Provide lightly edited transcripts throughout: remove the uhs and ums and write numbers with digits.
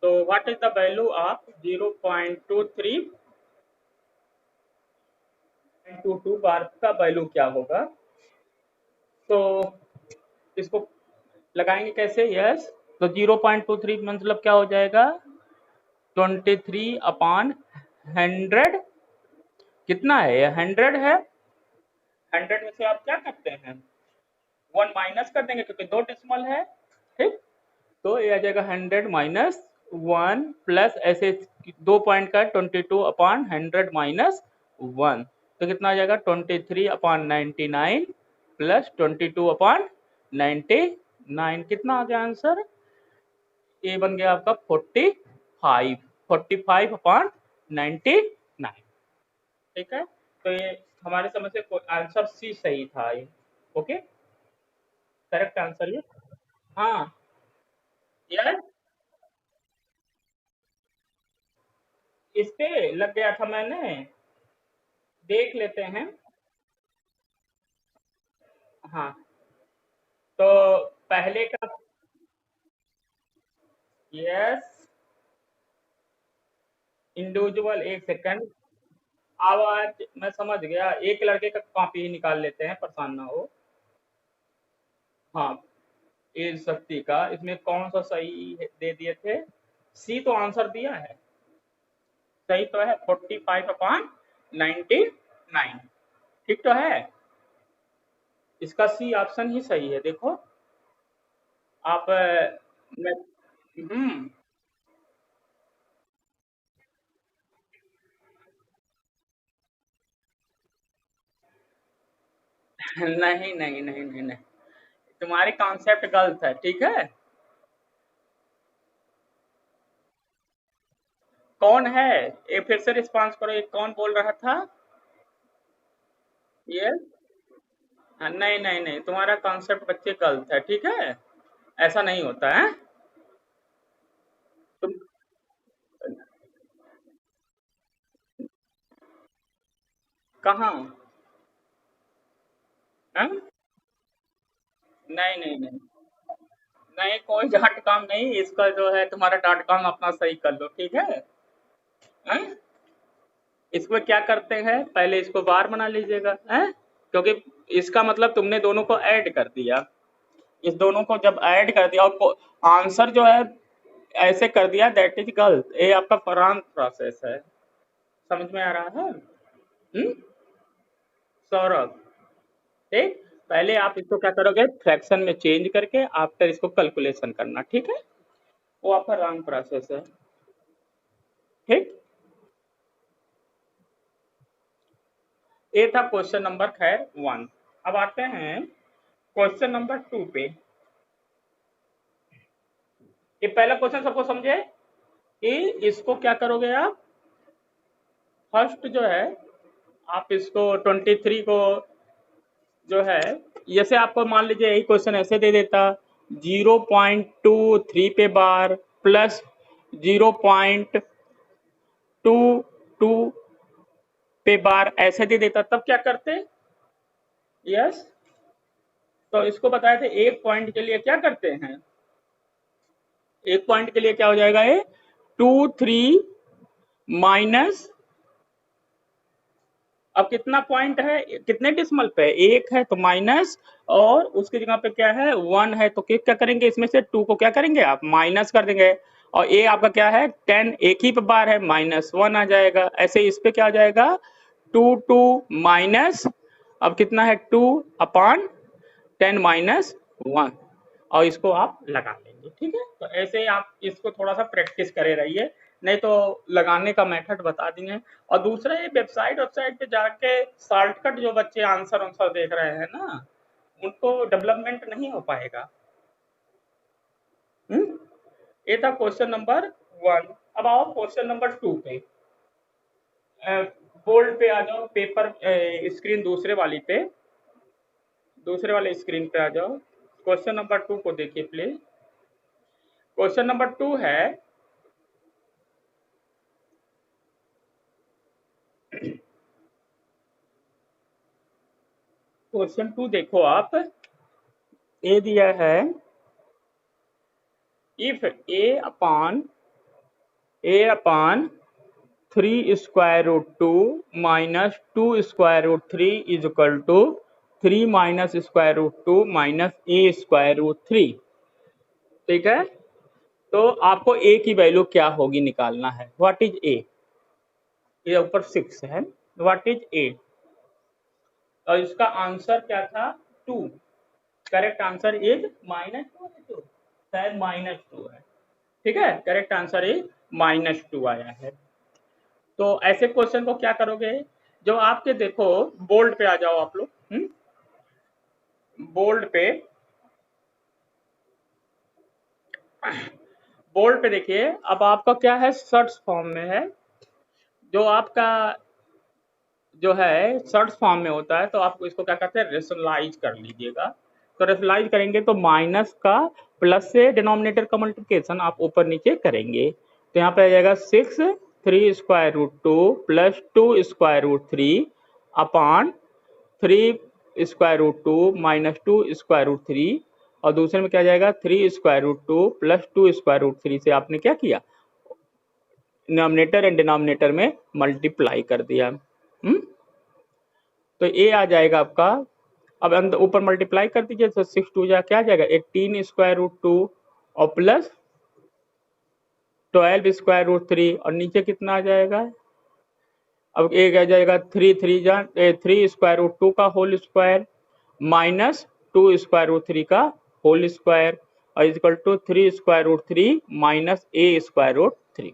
तो what is the value of 0.22 बार का value क्या होगा? तो इसको लगाएंगे कैसे? यस, तो 0.23 मतलब क्या हो जाएगा? 23/100। कितना है ये? 100 है। 100 में से आप क्या करते हैं? 1 माइनस कर देंगे क्योंकि 2 डेसिमल है। ठीक, तो ये आ जाएगा 100 माइनस 1 प्लस ऐसे 2 पॉइंट का 22/100 - 1, तो कितना आ जाएगा? 23/99 प्लस 22/99। कितना आ गया आंसर? ये बन गया आपका 45, 45/99। ठीक है, तो ये हमारे समझ से आंसर सी सही था ये। ओके, करेक्ट आंसर ये। हाँ यार, इस पे लग गया था मैंने, देख लेते हैं। हाँ, तो पहले का, यस, इंडिविजुअल, एक सेकंड। आवाज मैं समझ गया, एक लड़के का कॉपी ही निकाल लेते हैं, परेशान ना हो। हाँ, एज शक्ति का इसमें कौन सा सही दे दिए थे? सी तो आंसर दिया है, सही तो है, 45/99। ठीक तो है, इसका सी ऑप्शन ही सही है। देखो आप मैं, हम्म, नहीं नहीं नहीं नहीं नहीं, तुम्हारी कॉन्सेप्ट गलत है। ठीक है, कौन है? ये फिर से रिस्पॉन्स करो, ये कौन बोल रहा था? ये नहीं नहीं नहीं, तुम्हारा कॉन्सेप्ट बच्चे गलत है। ठीक है, ऐसा नहीं होता है। तुम कहाँ? हैं? नहीं नहीं नहीं नहीं, कोई डॉट कॉम नहीं, इसका जो है तुम्हारा डॉट कॉम अपना सही कर लो। ठीक है, हैं? इसमें क्या करते हैं, पहले इसको बार बना लीजिएगा, हैं? क्योंकि इसका मतलब तुमने दोनों को ऐड कर दिया। इस दोनों को जब ऐड कर दिया और आंसर जो है ऐसे कर दिया, दैट इज गलत। ये आपका फरान प्रोसेस है। समझ में आ रहा है? सौरभ, ठीक, पहले आप इसको क्या करोगे, फ्रैक्शन में चेंज करके आफ्टर इसको कैलकुलेशन करना। ठीक है, वो आपका रॉन्ग प्रोसेस है। ठीक, ये था क्वेश्चन नंबर खैर 1। अब आते हैं क्वेश्चन नंबर 2 पे। ये पहला क्वेश्चन सबको समझे कि इसको क्या करोगे आप? फर्स्ट जो है, आप इसको 23 को जो है, जैसे आपको मान लीजिए यही क्वेश्चन ऐसे दे देता, 0.23 पे बार प्लस 0.22 पे बार ऐसे दे देता, तब क्या करते? यस, तो इसको बताए थे एक पॉइंट के लिए क्या करते हैं। एक पॉइंट के लिए क्या हो जाएगा ये? 23 माइनस, अब कितना पॉइंट है, कितने डिसमल पे? एक है तो माइनस, और उसकी जगह पे क्या है, 1 है, तो क्या करेंगे, इसमें से 2 को क्या करेंगे आप, माइनस कर देंगे। और ये आपका क्या है, 10, एक ही पे बार है, -1 आ जाएगा। ऐसे इस पे क्या आ जाएगा, 2 माइनस, अब कितना है, 2/10 - 1, और इसको आप लगा लेंगे। ठीक है, तो ऐसे ही आप इसको थोड़ा सा प्रैक्टिस करे रहिए, नहीं तो लगाने का मेथड बता देंगे। और दूसरा, ये वेबसाइट वेबसाइट पे जाके शॉर्टकट जो बच्चे आंसर आंसर देख रहे हैं ना, उनको डेवलपमेंट नहीं हो पाएगा। हम्म, ये था क्वेश्चन नंबर 1। अब आओ क्वेश्चन नंबर 2 पे। बोर्ड पे आ जाओ, पेपर स्क्रीन दूसरे वाली पे, दूसरे वाले स्क्रीन पे आ जाओ। क्वेश्चन नंबर 2 को देखिए प्लीज। क्वेश्चन नंबर 2 है, क्वेश्चन 2 देखो आप, ए दिया है, if a upon a upon 3 square root 2 minus 2 square root 3 is equal to 3 minus square root 2 minus A square root 3। ठीक है, तो आपको ए की वैल्यू क्या होगी निकालना है। What is a? ये ऊपर 6 है, व्हाट इज ए? और इसका आंसर क्या था? 2। करेक्ट आंसर इज -2, शायद -2 है। ठीक है, करेक्ट आंसर इज -2 आया है। तो ऐसे क्वेश्चन को क्या करोगे, जो आपके देखो बोल्ड पे आ जाओ आप लोग, बोल्ड पे, बोल्ड पे देखिए, अब आपका क्या है, शॉर्ट्स फॉर्म में है। जो आपका जो है शॉर्ट्स फॉर्म में होता है, तो आप इसको क्या करते हैं, रेशनलाइज कर लीजिएगा। तो रेशनलाइज करेंगे तो माइनस का प्लस से डिनोमिनेटर का मल्टीप्लिकेशन आप ऊपर नीचे करेंगे, तो यहाँ पे आ जाएगा 6 3 square root 2 plus 2 square root 3 upon 3 square root 2 minus 2 square root 3, और दूसरे में क्या जाएगा 3 square root 2 plus 2 square root 3 से आपने क्या किया, डिनोमिनेटर एंड डिनोमिनेटर में मल्टीप्लाई कर दिया। तो ए आ जाएगा आपका, अब अंदर ऊपर मल्टीप्लाई कर दीजिए, तो 6 2 जा क्या आ जाएगा 18 स्क्वायर रूट 2 और प्लस 12 स्क्वायर रूट 3, और नीचे कितना आ जाएगा, अब एक आ जाएगा 3 3 जा 3 स्क्वायर रूट 2 का whole square minus 2 square root 3 का होल स्क्वायर, और equal to 3 square root 3 minus A square root 3।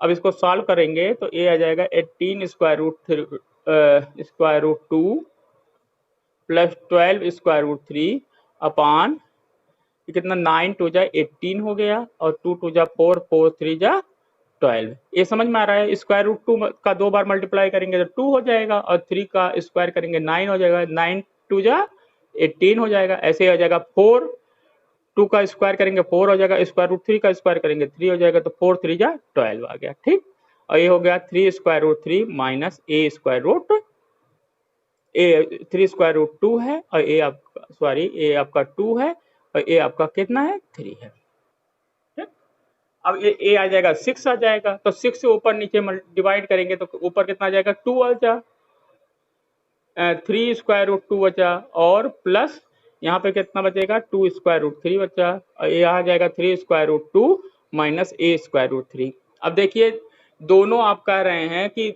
अब इसको सॉल्व करेंगे तो ए आ जाएगा 18 square root 2 plus 12 square root 3 upon कितना 9 2 जा 18 हो गया, और 2 2 जा 4 4 3 जा 12। ये समझ में आ रहा है, स्क्वायर रूट 2 का 2 बार मल्टीप्लाई करेंगे तो 2 हो जाएगा, और 3 का स्क्वायर करेंगे 9 हो जाएगा, 9 2 जा 18 हो जाएगा। ऐसे हो जाएगा 4 2 का स्क्वायर करेंगे 4 हो जाएगा, स्क्वायर रूट 3 का स्क्वायर करेंगे 3 हो जाएगा, तो 4 3 जा 12 आ गया। ठीक, और ये हो गया 3 स्क्वायर रूट 3 माइनस ए स्क्वायर रूट, ए 3 स्क्वायर रूट 2 है, और ए आपका सॉरी ए आपका 2 है, और ए आपका कितना है 3 है। ठीक, अब ये ए आ जाएगा 6 आ जाएगा, तो 6 से ऊपर नीचे डिवाइड करेंगे तो ऊपर कितना आ जाएगा 2 आ जा 3 स्क्वायर रूट 2 बचा, और प्लस यहाँ पे कितना बचेगा 2 स्क्वायर रूट 3 बचा, और ये आ जाएगा 3 स्क्वायर रूट 2 माइनस ए स्क्वायर रूट 3। अब देखिए दोनों आप कह रहे हैं कि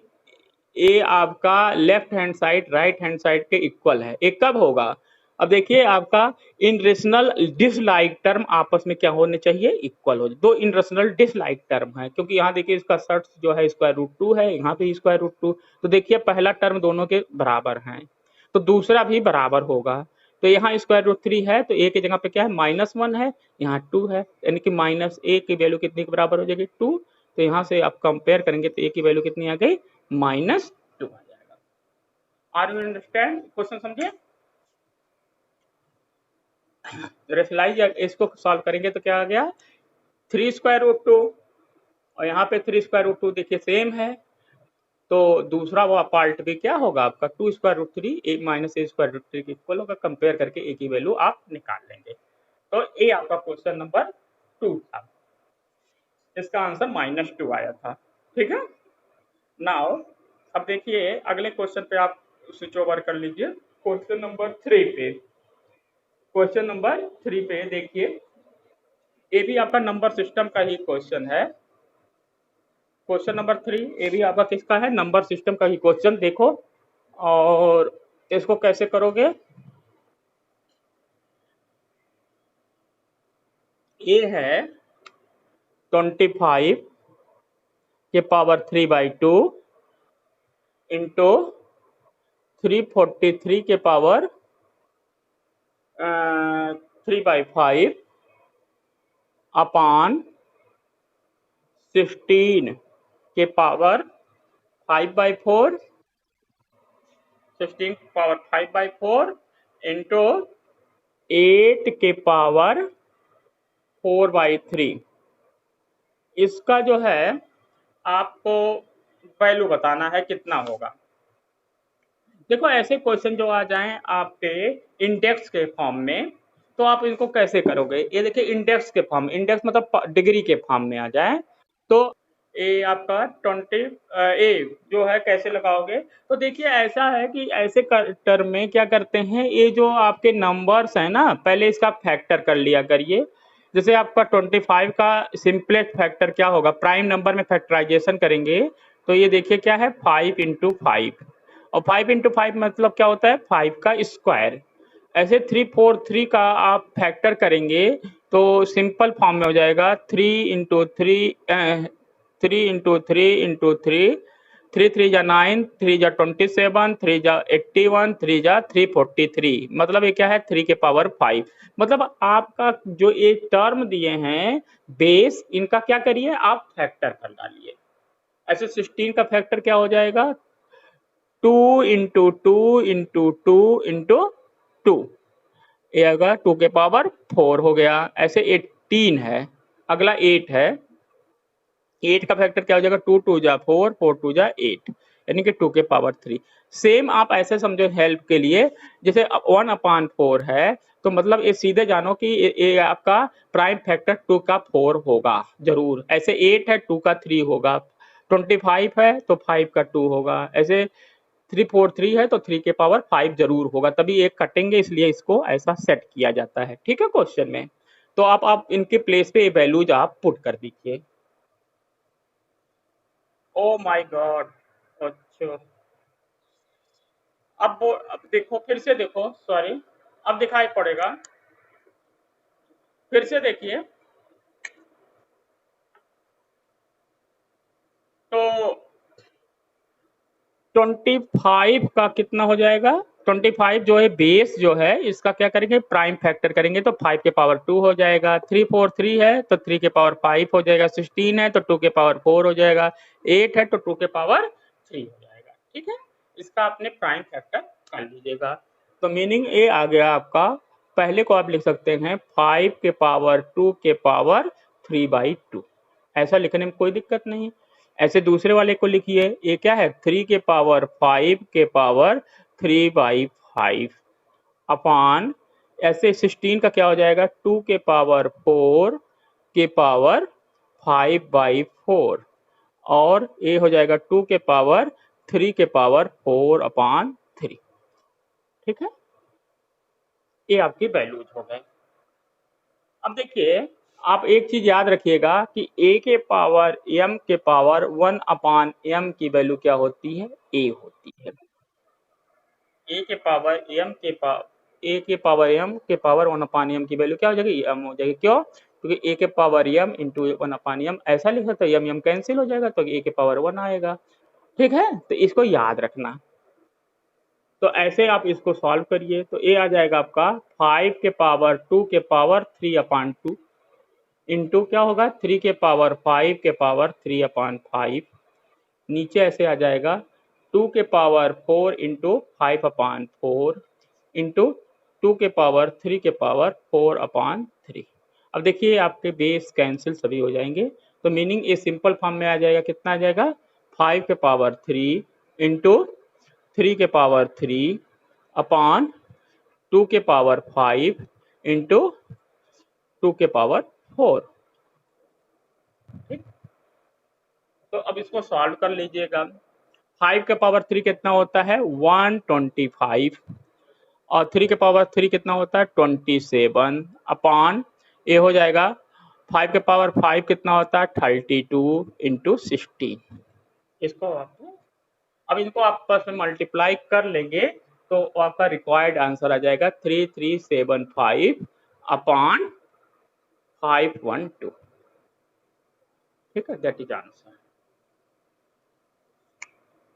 ए आपका left hand side right hand side के इक्वल है, एक कब होगा, अब देखिए आपका इन रेशनल डिसलाइक टर्म आपस में क्या होने चाहिए, इक्वल हो। दो इन रेशनल डिसलाइक टर्म है, क्योंकि यहाँ देखिए इसका सर्च जो है स्क्वायर रूट 2 है, यहाँ पे स्क्वायर रूट 2, तो देखिए पहला टर्म दोनों के बराबर है, तो दूसरा भी बराबर होगा। तो यहाँ स्क्वायर रूट 3 है, तो ए की जगह पे क्या है -1 है, यहाँ 2 है, यानी कि माइनस ए की वैल्यू कितनी के बराबर हो जाएगी 2। तो यहाँ से आप कंपेयर करेंगे तो ए की वैल्यू कितनी आ गई -2 आ जाएगा। आर यू अंडरस्टैंड क्वेश्चन, समझिए। रेशनलाइज इसको सॉल्व करेंगे तो क्या आ गया 3 स्क्वायर रूट 2, और यहाँ पे 3 स्क्वायर रूट 2 देखिए सेम है, तो दूसरा वो पार्ट भी क्या होगा आपका 2 स्क्वायर रूट 3 ए माइनस ए स्क्वायर रूट 3 के इक्वल होगा, कंपेयर करके ए की वैल्यू आप निकाल लेंगे। तो ए आपका क्वेश्चन नंबर 2 था, इसका आंसर -2 आया था। ठीक है, नाउ अब देखिए अगले क्वेश्चन पे आप स्विच ओवर कर लीजिए, क्वेश्चन नंबर 3 पे। क्वेश्चन नंबर 3 पे देखिए, ये भी आपका नंबर सिस्टम का ही क्वेश्चन है। क्वेश्चन नंबर 3 ये भी आपका किसका है, नंबर सिस्टम का ही क्वेश्चन। देखो और इसको कैसे करोगे, ये है 25 के पावर 3/2 इंटू 343 के पावर 3/5 अपान 16 के पावर 5/4, 16 के पावर 5/4 इंटू 8 के पावर 4/3। इसका जो है आपको वैल्यू बताना है कितना होगा। देखो ऐसे क्वेश्चन जो आ जाएं आपके इंडेक्स के फॉर्म में, तो आप इनको कैसे करोगे, ये देखिए इंडेक्स के फॉर्म, इंडेक्स मतलब डिग्री के फॉर्म में आ जाए, तो ए आपका 20 ए जो है कैसे लगाओगे? तो देखिए ऐसा है कि ऐसे टर्म में क्या करते हैं, ये जो आपके नंबर्स हैं ना, पहले इसका फैक्टर कर लिया करिए। जैसे आपका 25 का सिंपलेस्ट फैक्टर क्या होगा, प्राइम नंबर में फैक्टराइजेशन करेंगे तो ये देखिए क्या है 5 इंटू 5, और 5 इंटू 5 मतलब क्या होता है 5 का स्क्वायर। ऐसे 343 का आप फैक्टर करेंगे तो सिंपल फॉर्म में हो जाएगा 3 इंटू थ्री, थ्री थ्री जा 9, 3 जा 27, 3 जा 81, 3 जा 343, मतलब ये क्या है 3 के पावर 5। मतलब आपका जो ये टर्म दिए हैं बेस, इनका क्या करिए आप फैक्टर कर डालिए। ऐसे 16 का फैक्टर क्या हो जाएगा 2 इंटू 2 इंटू 2 इंटू 2, ये अगर 2 के पावर 4 हो गया। ऐसे 18 है, अगला 8 है, 8 का फैक्टर क्या हो जाएगा 2 टू जा 4, 4 टू जा 8, यानी कि 2 के पावर 3। सेम आप ऐसे समझो हेल्प के लिए, जैसे 1/4 है तो मतलब ये सीधे जानो कि ये आपका प्राइम फैक्टर 2 का 4 होगा जरूर। ऐसे 8 है 2 का 3 होगा, 25 है तो 5 का 2 होगा, ऐसे 343 है तो 3 के पावर 5 जरूर होगा, तभी एक कटेंगे, इसलिए इसको ऐसा सेट किया जाता है। ठीक है क्वेश्चन में, तो आप इनके प्लेस पे ये वैल्यूज आप पुट कर दीजिए। ओ माय गॉड, अच्छा। अब देखो फिर से देखो, सॉरी, अब दिखाई पड़ेगा, फिर से देखिए। तो 25 का कितना हो जाएगा, 25 जो है बेस जो है इसका क्या करेंगे प्राइम फैक्टर करेंगे तो 5 के पावर 2 हो जाएगा, 343 है तो 3 के पावर 5 हो जाएगा, 16 है तो 2 के पावर 4 हो जाएगा, 8 है तो 2 के पावर 3 हो जाएगा। ठीक है, इसका आपने प्राइम फैक्टर कर लीजिएगा। तो मीनिंग ये आ गया आपका, पहले को आप लिख सकते हैं 5 के पावर 2 के पावर 3/2, ऐसा लिखने में कोई दिक्कत नहीं। ऐसे दूसरे वाले को लिखिए, ये क्या है 3 के पावर 5 के पावर 3/5 अपान, ऐसे 16 का क्या हो जाएगा 2 के पावर 4 के पावर 5/4, और ये हो जाएगा 2 के पावर 3 के पावर 4/3। ठीक है, ये आपकी वैल्यूज हो गए। अब देखिए, आप एक चीज याद रखिएगा कि a के पावर m के पावर 1/m की वैल्यू क्या होती है, a होती है। a के पावर m के पावर a के पावर m के पावर 1/m की वैल्यू क्या हो जाएगी m हो जाएगी, क्यों, क्योंकि a के पावर m इंटू 1/m ऐसा लिख सकते हैं, m कैंसिल हो जाएगा तो a के पावर 1 आएगा। ठीक है, तो इसको याद रखना। तो ऐसे आप इसको सॉल्व करिए तो a आ जाएगा आपका 5 के पावर 2 के पावर 3/2 इंटू क्या होगा 3 के पावर 5 के पावर 3/5, नीचे ऐसे आ जाएगा 2 के पावर 4 इंटू 5/4 इंटू 2 के पावर 3 के पावर 4/3। अब देखिए आपके बेस कैंसिल सभी हो जाएंगे, तो मीनिंग ये सिंपल फॉर्म में आ जाएगा, कितना आ जाएगा 5 के पावर 3 इंटू 3 के पावर 3 अपॉन 2 के पावर 5 इंटू 2 के पावर 4। ठीक, तो अब इसको सॉल्व कर लीजिएगा। 5 के पावर 3 कितना होता है 125, और 3 के पावर 3 कितना होता है 27 अपॉन, ये हो जाएगा 5 के पावर 5 कितना होता है 32 इंटू 16। इसको आप, अब इनको आपस में मल्टीप्लाई कर लेंगे तो आपका रिक्वायर्ड आंसर आ जाएगा 3375 अपॉन 512। ठीक है, दैट इज आंसर।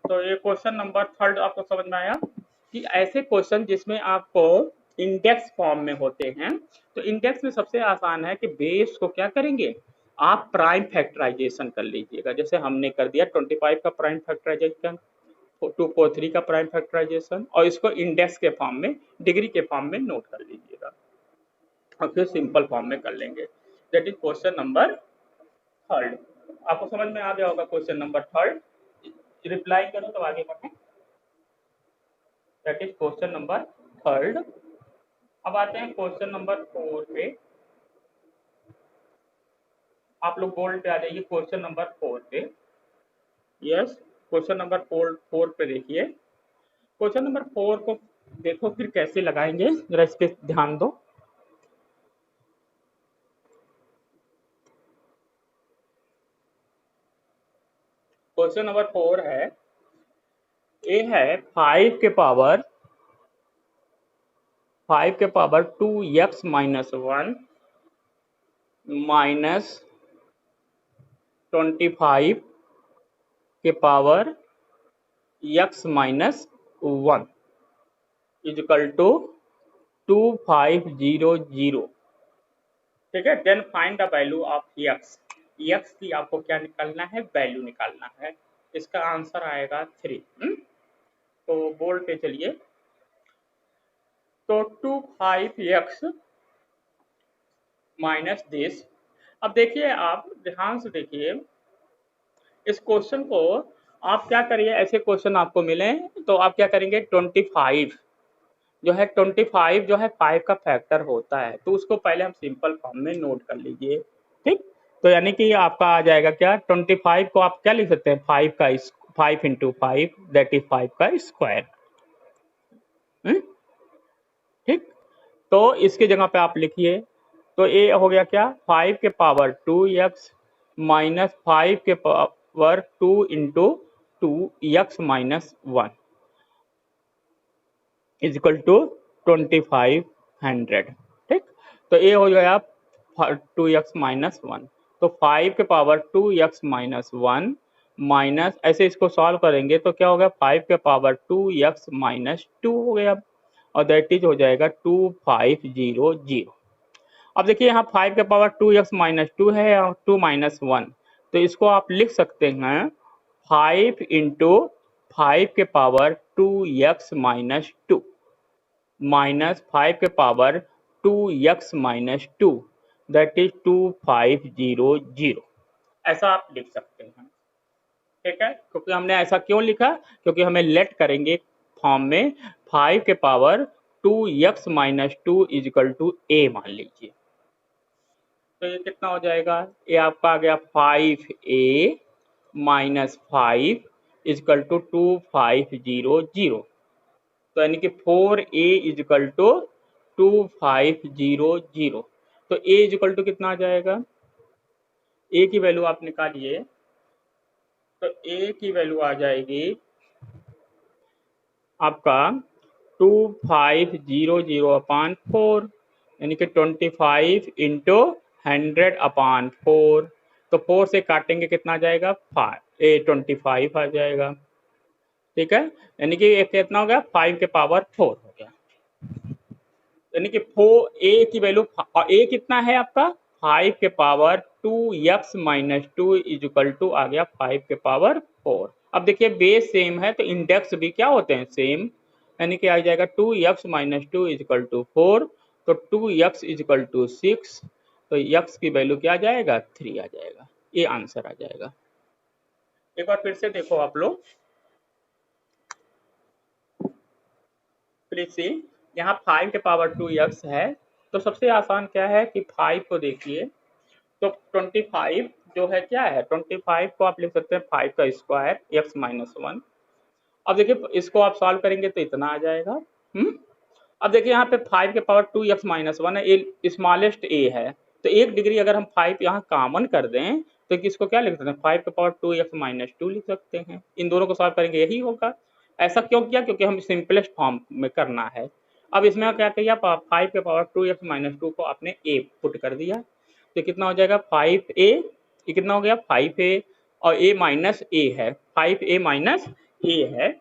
तो ये क्वेश्चन नंबर थर्ड आपको समझ में आया कि ऐसे क्वेश्चन जिसमें आपको इंडेक्स फॉर्म में होते हैं, तो इंडेक्स में सबसे आसान है कि बेस को क्या करेंगे आप प्राइम फैक्टराइजेशन कर लीजिएगा, जैसे हमने कर दिया 25 का प्राइम फैक्टराइजेशन, 243 का प्राइम फैक्टराइजेशन, और इसको इंडेक्स के फॉर्म में डिग्री के फॉर्म में नोट कर लीजिएगा, और फिर सिंपल फॉर्म में कर लेंगे। That is question number third. आपको समझ में आ गया होगा क्वेश्चन नंबर थर्ड, रिप्लाई करो तो आगे बढ़ें। That is question number third. अब आते हैं क्वेश्चन नंबर 4 पे। आप लोग बोल्ड पे आ जाइए क्वेश्चन नंबर 4 पे। यस, क्वेश्चन नंबर 4 पे देखिए। क्वेश्चन नंबर 4 को देखो फिर कैसे लगाएंगे, जरा इस पे ध्यान दो। क्वेश्चन नंबर 4 है, ए है 5 के पावर 2x-1 माइनस 25 के पावर x-1 इजकल टू 2500। ठीक है, then find the value of x। x की आपको क्या निकालना है, वैल्यू निकालना है। इसका आंसर आएगा 3। तो बोल्ड पे चलिए। तो 25x माइनस दिस। अब देखिए, आप ध्यान से देखिए इस क्वेश्चन को। आप क्या करिए, ऐसे क्वेश्चन आपको मिले तो आप क्या करेंगे, 25 जो है 25 जो है 5 का फैक्टर होता है, तो उसको पहले हम सिंपल फॉर्म में नोट कर लीजिए। ठीक, तो यानी कि आपका आ जाएगा क्या, 25 को आप क्या लिख सकते हैं, 5 इंटू 5 दैट इज 5 का स्क्वायर। ठीक, तो इसकी जगह पे आप लिखिए, तो ये हो गया क्या, 5 के पावर 2x माइनस 5 के power 2 into 2x-1 is equal to 2500। ठीक, तो ये हो गया 2x-1। तो 5 के पावर 2x-1 माइनस, ऐसे इसको सॉल्व करेंगे तो क्या होगा, 5 के पावर 2x-2 हो गया, और दैट इज हो जाएगा 2500। अब देखिए यहाँ 5 के पावर 2x-2 है और 2-1, तो इसको आप लिख सकते हैं 5 इंटू 5 के पावर 2x-2 माइनस 5 के पावर 2x-2 दैट इज 2500। ऐसा आप लिख सकते हैं। ठीक है, क्योंकि हमने ऐसा क्यों लिखा, क्योंकि हमें लेट करेंगे फॉर्म में 5 के power 2x-2 is equal to a मान लीजिए। तो ये कितना हो जाएगा, ये आपका आ गया 5a माइनस 5 इजकल टू 2500। तो यानी कि 4a इजकल टू 2500। तो a इजकल टू कितना आ जाएगा, a की वैल्यू आप निकालिए। तो a की वैल्यू आ जाएगी आपका 2500/4 यानी कि 25 इंटू 100/4। तो 4 से काटेंगे कितना आ जाएगा, 25 आ जाएगा। ठीक है, यानी कि कितना हो गया, 5 के पावर 4 हो गया। यानी कि 4 a की वैल्यू, a कितना है आपका, 5 के power 2x-2 is equal to आ गया 5 के पावर 4। अब देखिए बेस सेम है तो इंडेक्स भी क्या होते हैं, सेम, यानी कि आ जाएगा 2x-2 इज इक्वल टू 4। तो 2x इज इक्वल टू 6। तो x की वैल्यू क्या आ जाएगा, 3 आ जाएगा। ये आंसर आ जाएगा। एक बार फिर से देखो आप लोग, प्लीज सी, यहाँ 5 के पावर 2x है, तो सबसे आसान क्या है कि 5 को देखिए, तो 25 जो है क्या है, 25 को आप लिख सकते हैं 5 का स्क्वायर x-1। अब देखिए इसको आप सॉल्व करेंगे तो इतना आ जाएगा। अब देखिए यहाँ पे 5 के पावर 2x-1 है, ये स्मॉलेस्ट a है, तो 1 डिग्री अगर हम 5 यहाँ कॉमन कर दें तो किसको क्या लिख सकते हैं, 5 के पावर 2x-2 लिख सकते हैं। इन दोनों को सॉल्व करेंगे यही होगा। ऐसा क्यों किया, क्योंकि हम सिंपलेस्ट फॉर्म में करना है। अब इसमें क्या किया, 5 के पावर 2x-2 को आपने a पुट कर दिया, तो कितना हो जाएगा 5a, ये कितना हो गया 5a, और a माइनस a है, 5a माइनस a है।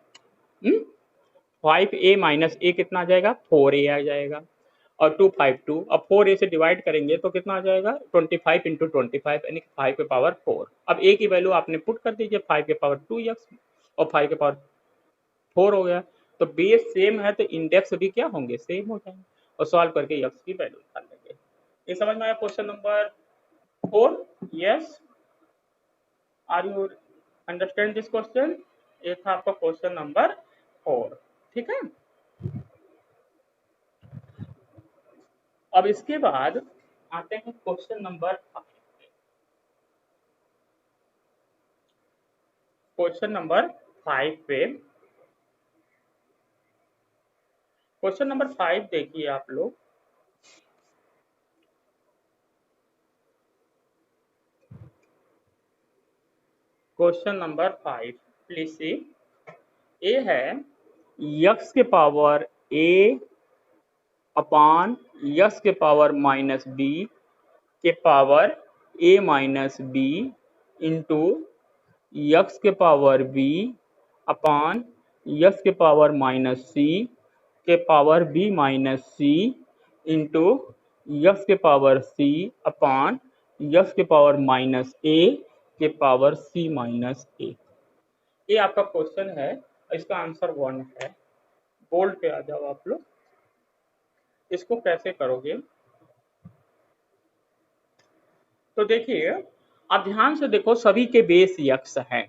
5a माइनस a कितना आ जाएगा, 4a आ जाएगा, और 252, अब 4a से डिवाइड करेंगे तो कितना आ जाएगा, 25 इंटू 25 यानी कि 5 के पावर 4। अब a की वैल्यू आपने पुट कर दीजिए, 5 के पावर 2x और 5 के पावर 4 हो गया। तो बेस सेम है तो इंडेक्स भी क्या होंगे, सेम हो जाएंगे, और सॉल्व करके x की वैल्यू निकाल लेंगे। ये समझ में आया question number 4? Yes, are you understand this question? ये था आपका क्वेश्चन नंबर 4। ठीक है, अब इसके बाद आते हैं क्वेश्चन नंबर 5। क्वेश्चन नंबर 5 पे, क्वेश्चन नंबर 5 देखिए आप लोग। Question number 5 please see. A है यक्स के पावर ए अपान यक्स के पावर माइनस बी के power A minus B into X के पावर बी अपान यक्स के पावर माइनस सी के power B minus C into X के power C upon X के power minus A के power सी minus ए। ये आपका question है, इसका आंसर 1 है। बोल्ड पे आ जाओ आप लोग। इसको कैसे करोगे तो देखिए, आप ध्यान से देखो, सभी के बेस यक्स हैं।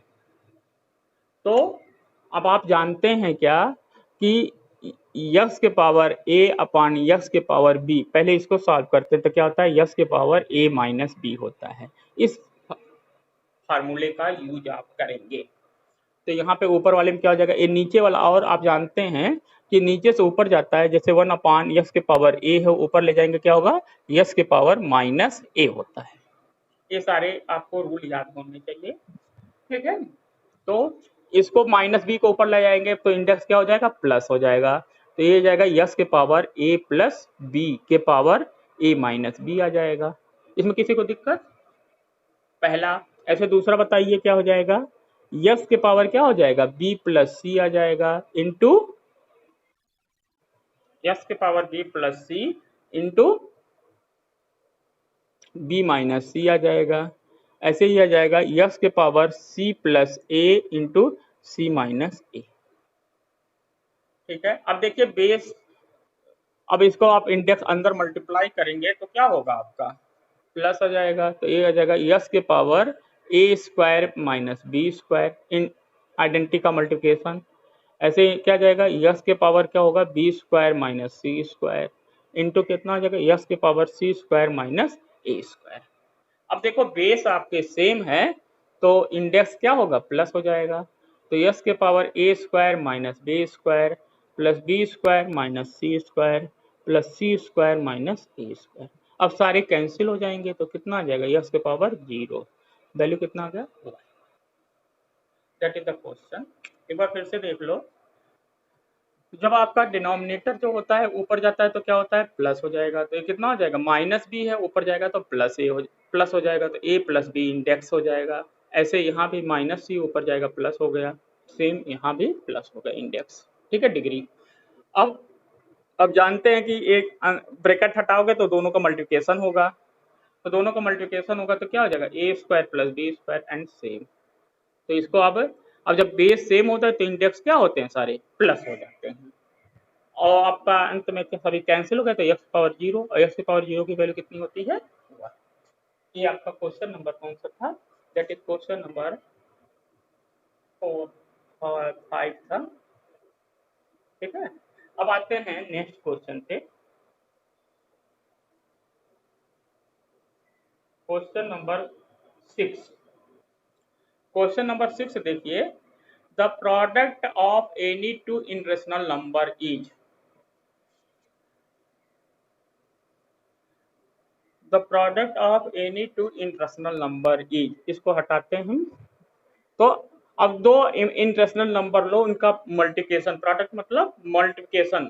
तो अब आप जानते हैं क्या कि यक्स के पावर ए अपान यक्स के पावर बी, पहले इसको सॉल्व करते हैं तो क्या होता है, यक्स के पावर ए माइनस बी होता है। इस फार्मूले का यूज आप करेंगे तो यहाँ पे ऊपर वाले में क्या हो जाएगा, ये नीचे वाला, और आप जानते हैं कि नीचे से ऊपर जाता है, जैसे 1 अपान यक्स के पावर ए है, ऊपर ले जाएंगे क्या होगा, यक्स के पावर माइनस ए होता है। ये सारे आपको रूल याद होने चाहिए, ठीक है। तो इसको माइनस बी को ऊपर ले जाएंगे तो इंडेक्स क्या हो जाएगा, प्लस हो जाएगा। तो ये जाएगा यक्स के पावर ए प्लस बी के पावर ए माइनस बी आ जाएगा। इसमें किसी को दिक्कत? पहला। ऐसे दूसरा बताइए क्या हो जाएगा, यक्स के पावर क्या हो जाएगा, बी प्लस सी आ जाएगा इंटू यक्स के पावर बी प्लस सी इंटू बी माइनस सी आ जाएगा। ऐसे ही आ जाएगा यक्स के पावर सी प्लस ए इंटू सी माइनस ए। ठीक है, अब देखिए बेस, अब इसको आप इंडेक्स अंदर मल्टीप्लाई करेंगे तो क्या होगा आपका, प्लस आ जाएगा। तो ये आ जाएगा यक्स के power A square minus B square in identity का मल्टीप्लिकेशन। ऐसे क्या जाएगा, यक्स के पावर क्या होगा, B square minus C square into कितना आ जाएगा, यक्स के पावर सी स्क्वायर माइनस ए स्क्वायर। अब देखो बेस आपके सेम है तो इंडेक्स क्या होगा, प्लस हो जाएगा। तो यक्स के power A square minus B square plus B square minus C square plus C square minus A square. अब सारे कैंसिल हो जाएंगे तो कितना आ जाएगा, यक्स के पावर 0, वैल्यू कितना आ गया, दैट इज द क्वेश्चन। एक बार फिर से देख लो, जब आपका डिनोमिनेटर जो होता है ऊपर जाता है तो क्या होता है, प्लस हो जाएगा। तो ये कितना हो जाएगा, माइनस बी है, ऊपर जाएगा तो प्लस हो जाएगा, तो ए प्लस बी इंडेक्स हो जाएगा। ऐसे यहाँ भी माइनस सी ऊपर जाएगा, प्लस हो गया, सेम यहाँ भी प्लस हो गया इंडेक्स, ठीक है, डिग्री। अब जानते हैं कि एक ब्रैकेट हटाओगे तो दोनों का मल्टीप्लिकेशन होगा, तो दोनों का मल्टीप्लिकेशन होगा तो क्या हो जाएगा, A square plus B square and same. तो इसको अब जब बेस सेम होता है तो इंडेक्स क्या होते हैं, सारे प्लस हो जाते हैं। और आपका अंत में सभी कैंसिल हो गए तो एक्स पावर 0, और एक्स की पावर 0 की वैल्यू कितनी होती है, 1। ये आपका क्वेश्चन नंबर कौन सा था, दैट इज क्वेश्चन नंबर 4 और 5 था, ठीक है। अब आते हैं नेक्स्ट क्वेश्चन पे। क्वेश्चन नंबर 6, क्वेश्चन नंबर 6 देखिए, the product of any two irrational number is, the product of any two irrational number is, इसको हटाते हैं हम। तो अब दो इरेशनल नंबर लो, उनका मल्टीप्लिकेशन, प्रोडक्ट मतलब मल्टीप्लिकेशन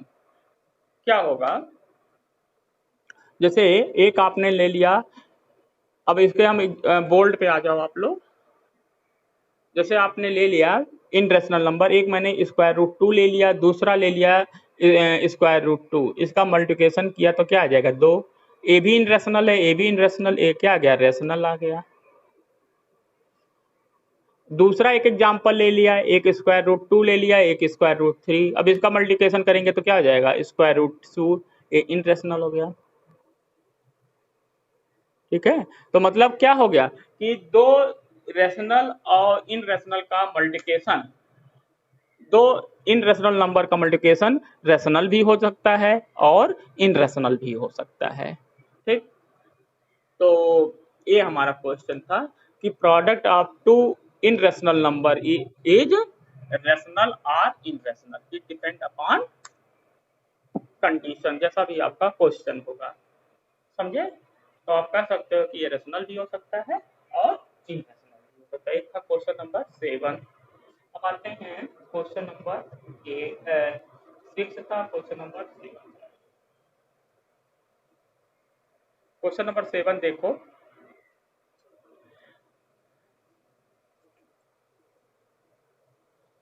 क्या होगा, जैसे एक आपने ले लिया, अब इसके हम बोल्ड पे आ जाओ आप लोग। जैसे आपने ले लिया इनरेशनल नंबर, एक मैंने स्क्वायर रूट 2 ले लिया, दूसरा ले लिया स्क्वायर रूट 2, इसका मल्टीप्लिकेशन किया तो क्या आ जाएगा, 2। ए भी इनरेशनल है, ए भी इनरेशनल, ए क्या आ गया, रेशनल आ गया। दूसरा एक एग्जांपल ले लिया, एक स्क्वायर रूट 2 ले लिया, एक स्क्वायर रूट 3, अब इसका मल्टीप्लिकेशन करेंगे तो क्या हो जाएगा, स्क्वायर रूट 2, ए इनरेशनल हो गया, ठीक है। तो मतलब क्या हो गया कि दो रेशनल और इनरेशनल का मल्टीप्लिकेशन, दो इनरेशनल नंबर का मल्टीप्लिकेशन रेशनल भी हो सकता है और इनरेशनल भी हो सकता है, ठीक। तो ये हमारा क्वेश्चन था कि product of two in rational number is rational or in rational, it depend upon condition, जैसा भी आपका क्वेश्चन होगा, समझे। तो आप कह सकते हो कि ये रेशनल भी हो सकता है और इनरेशनल भी हो सकता है। एक था क्वेश्चन नंबर 7। अब आते हैं क्वेश्चन नंबर 6 था, क्वेश्चन नंबर 7। क्वेश्चन नंबर 7 देखो,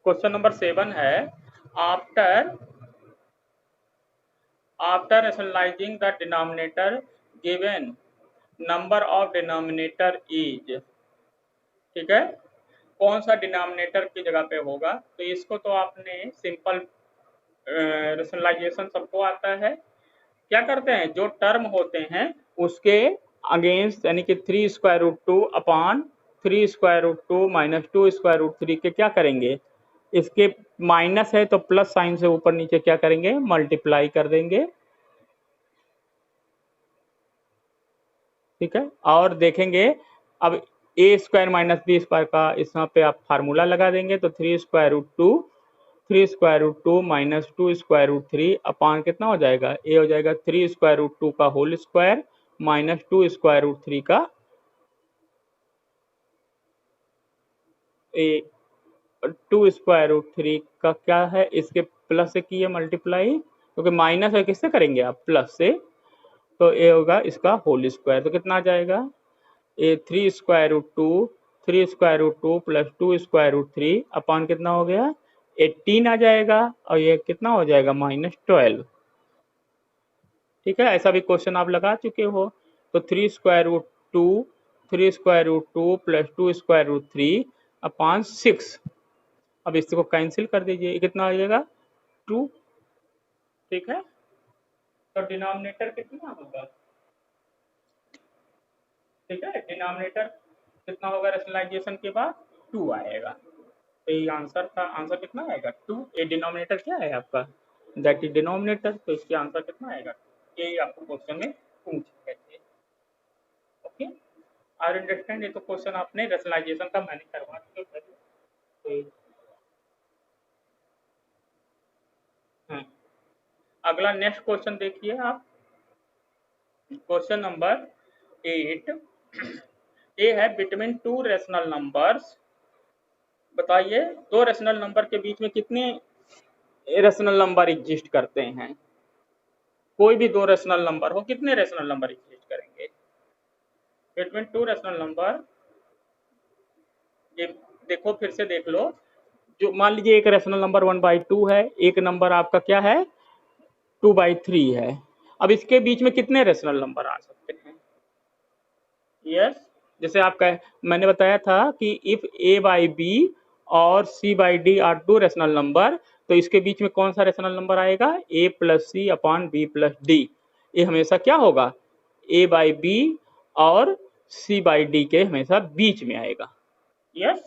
क्वेश्चन नंबर 7 है after rationalizing the denominator given number of denominator is, ठीक है, कौन सा डिनोमिनेटर की जगह पे होगा। तो इसको तो आपने सिंपल रेशनलाइजेशन सबको आता है। क्या करते हैं, जो टर्म होते हैं उसके अगेंस्ट यानी कि 3 square root 2 upon 3 square root 2 minus 2 square root 3 के क्या करेंगे, इसके माइनस है तो प्लस साइन से ऊपर नीचे क्या करेंगे, मल्टीप्लाई कर देंगे, ठीक है। और देखेंगे अब a square minus B square का इसमें पे आप फार्मूला लगा देंगे, तो 3 square root 2 3 square root 2 minus 2 square root 3 upon कितना हो जाएगा, ए हो जाएगा 3 स्क्वायर रूट 2 का whole square minus 2 square root 3 का ए 2 स्क्वायर रूट 3 का क्या है, इसके प्लस से किए मल्टीप्लाई, क्योंकि माइनस है किससे करेंगे आप, प्लस से, तो ए होगा इसका होल स्क्वायर, तो कितना आ जाएगा, a 3 square root 2 3 square root 2 plus 2 square root 3 upon कितना हो गया 18 आ जाएगा, और ये कितना हो जाएगा -12, ठीक है। ऐसा भी क्वेश्चन आप लगा चुके हो। तो 3 square root 2 3 square root 2 plus 2 square root 3 upon 6, अब इसको कैंसिल कर दीजिए, कितना आ जाएगा 2, ठीक है। तो डिनोमिनेटर कितना होगा, ठीक है, डिनोमिनेटर कितना होगा रेशनलाइजेशन के बाद 2 आएगा, तो ये आंसर था, आंसर कितना आएगा 2, ये डिनोमिनेटर क्या है आपका, दैट इज डिनोमिनेटर, तो इसके आंसर कितना आएगा, ये आपको क्वेश्चन में पूछ रहे थे। ओके, और अंडरस्टैंड, ये तो क्वेश्चन आपने रेशनलाइजेशन का मैंने करवा दिया पहले। तो अगला नेक्स्ट क्वेश्चन देखिए आप, क्वेश्चन नंबर 8, ए है बिटवीन टू रेशनल नंबर्स, बताइए दो रेशनल नंबर के बीच में कितने रेशनल नंबर एग्जिस्ट करते हैं, कोई भी दो रेशनल नंबर हो, कितने रेशनल नंबर एग्जिस्ट करेंगे बिटवीन टू रेशनल नंबर। ये देखो फिर से देख लो, जो मान लीजिए एक रेशनल नंबर 1/2 है, एक नंबर आपका क्या है 2/3 है, अब इसके बीच में कितने रेशनल नंबर आ सकते हैं, यस, जैसे आपका मैंने बताया था कि इफ ए बाई बी और C by D are two rational number, तो इसके बीच में कौन सा रेशनल नंबर आएगा, A plus C upon B plus D, ये हमेशा क्या होगा, ए बाई बी और सी बाई डी के हमेशा बीच में आएगा, यस,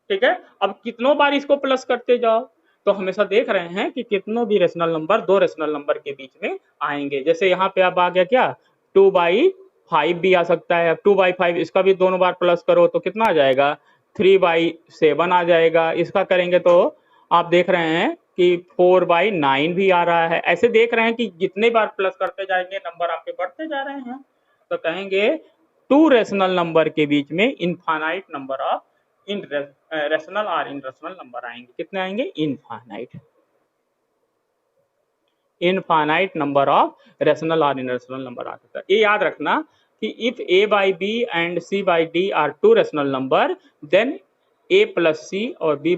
ठीक है। अब कितनों बार इसको प्लस करते जाओ, तो हमेशा देख रहे हैं कि कितनों भी रेशनल नंबर दो रेशनल नंबर के बीच में आएंगे, जैसे यहाँ पे अब आ गया क्या 2/5 भी आ सकता है, अब 2/5 इसका भी दोनों बार प्लस करो तो कितना आ जाएगा 3/7 आ जाएगा, इसका करेंगे तो आप देख रहे हैं कि 4/9 भी आ रहा है, ऐसे देख रहे हैं कि जितने बार प्लस करते जाएंगे नंबर आपके बढ़ते जा रहे हैं, तो कहेंगे टू रेशनल नंबर के बीच में infinite number of in rational और इनरेशनल नंबर आएंगे, कितने आएंगे infinite, infinite number of rational और इनरेशनल नंबर आ सकता है। ये याद रखना कि if A by B and C by D are two rational number, then A plus C और बी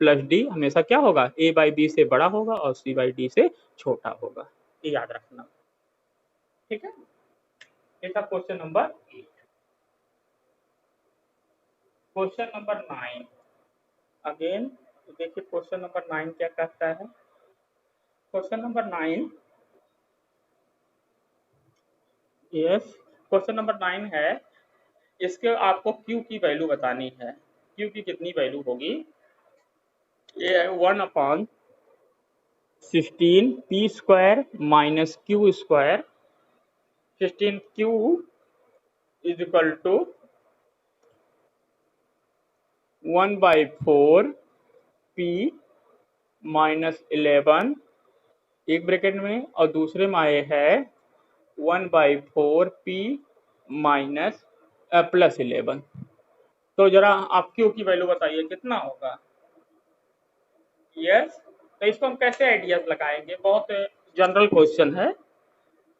प्लस डी हमेशा क्या होगा, ए बाई बी से बड़ा होगा और सी बाई डी से छोटा होगा, ये याद रखना, ठीक है। ये था question number 8। Question number 9, again देखिए क्वेश्चन नंबर 9 क्या कहता है, question number 9, yes, question number 9 है, इसके आपको Q की वैल्यू बतानी है, Q की कितनी वैल्यू होगी, ये है 1/16 p square minus q square, 16 q is equal to 1/4 p minus 11 एक ब्रैकेट में, और दूसरे में आए है 1/4 p माइनस प्लस 11। तो जरा आप क्यू की वैल्यू बताइए कितना होगा। यस, तो इसको हम कैसे आइडियाज लगाएंगे, बहुत जनरल क्वेश्चन है।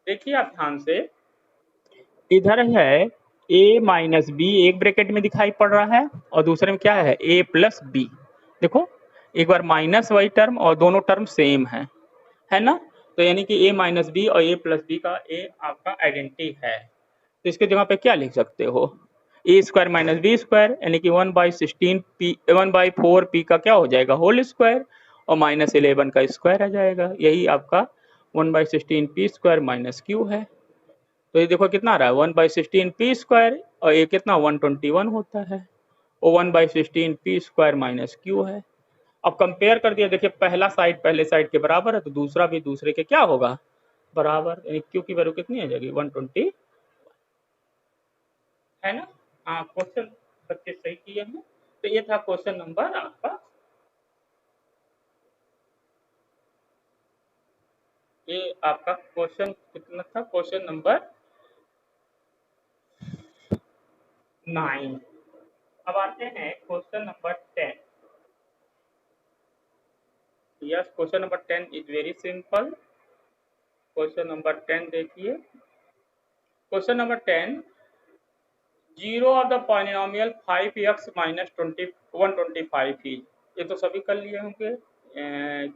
देखिए आप ध्यान से, इधर है a माइनस बी एक ब्रैकेट में दिखाई पड़ रहा है, और दूसरे में क्या है a प्लस बी। देखो एक बार माइनस वाई टर्म और दोनों टर्म सेम है ना। तो यानी कि a माइनस बी और a प्लस बी का a आपका आइडेंटिटी है। तो इसके जगह पे क्या लिख सकते हो, ए स्क्वायर माइनस बी स्क्वायर, यानी कि 1/16 पी 1/4 पी का क्या हो जाएगा होल स्क्वायर, और माइनस 11 का स्क्वायर आ जाएगा। यही आपका 1/16 पी स्क्वायर माइनस क्यू है। तो ये देखो कितना आ रहा है 1/16 पी स्क्वायर, और ये कितना 121 होता है, और 1/16 पी स्क्वायर माइनस क्यू है। अब कंपेयर कर दिया, देखिए पहला साइड पहले साइड के बराबर है, तो दूसरा भी दूसरे के क्या होगा बराबर, यानी क्यू की वैल्यू कितनी आ जाएगी 120, है ना। हाँ क्वेश्चन बच्चे सही किए हैं। तो ये था क्वेश्चन नंबर आपका, ये आपका क्वेश्चन कितना था, क्वेश्चन नंबर 9। अब आते हैं question number 10। Yes, question number 10 is very simple. Question number 10 देखिए, question number 10, zero of the polynomial 5x minus 125 is, ये तो सभी कर लिए होंगे।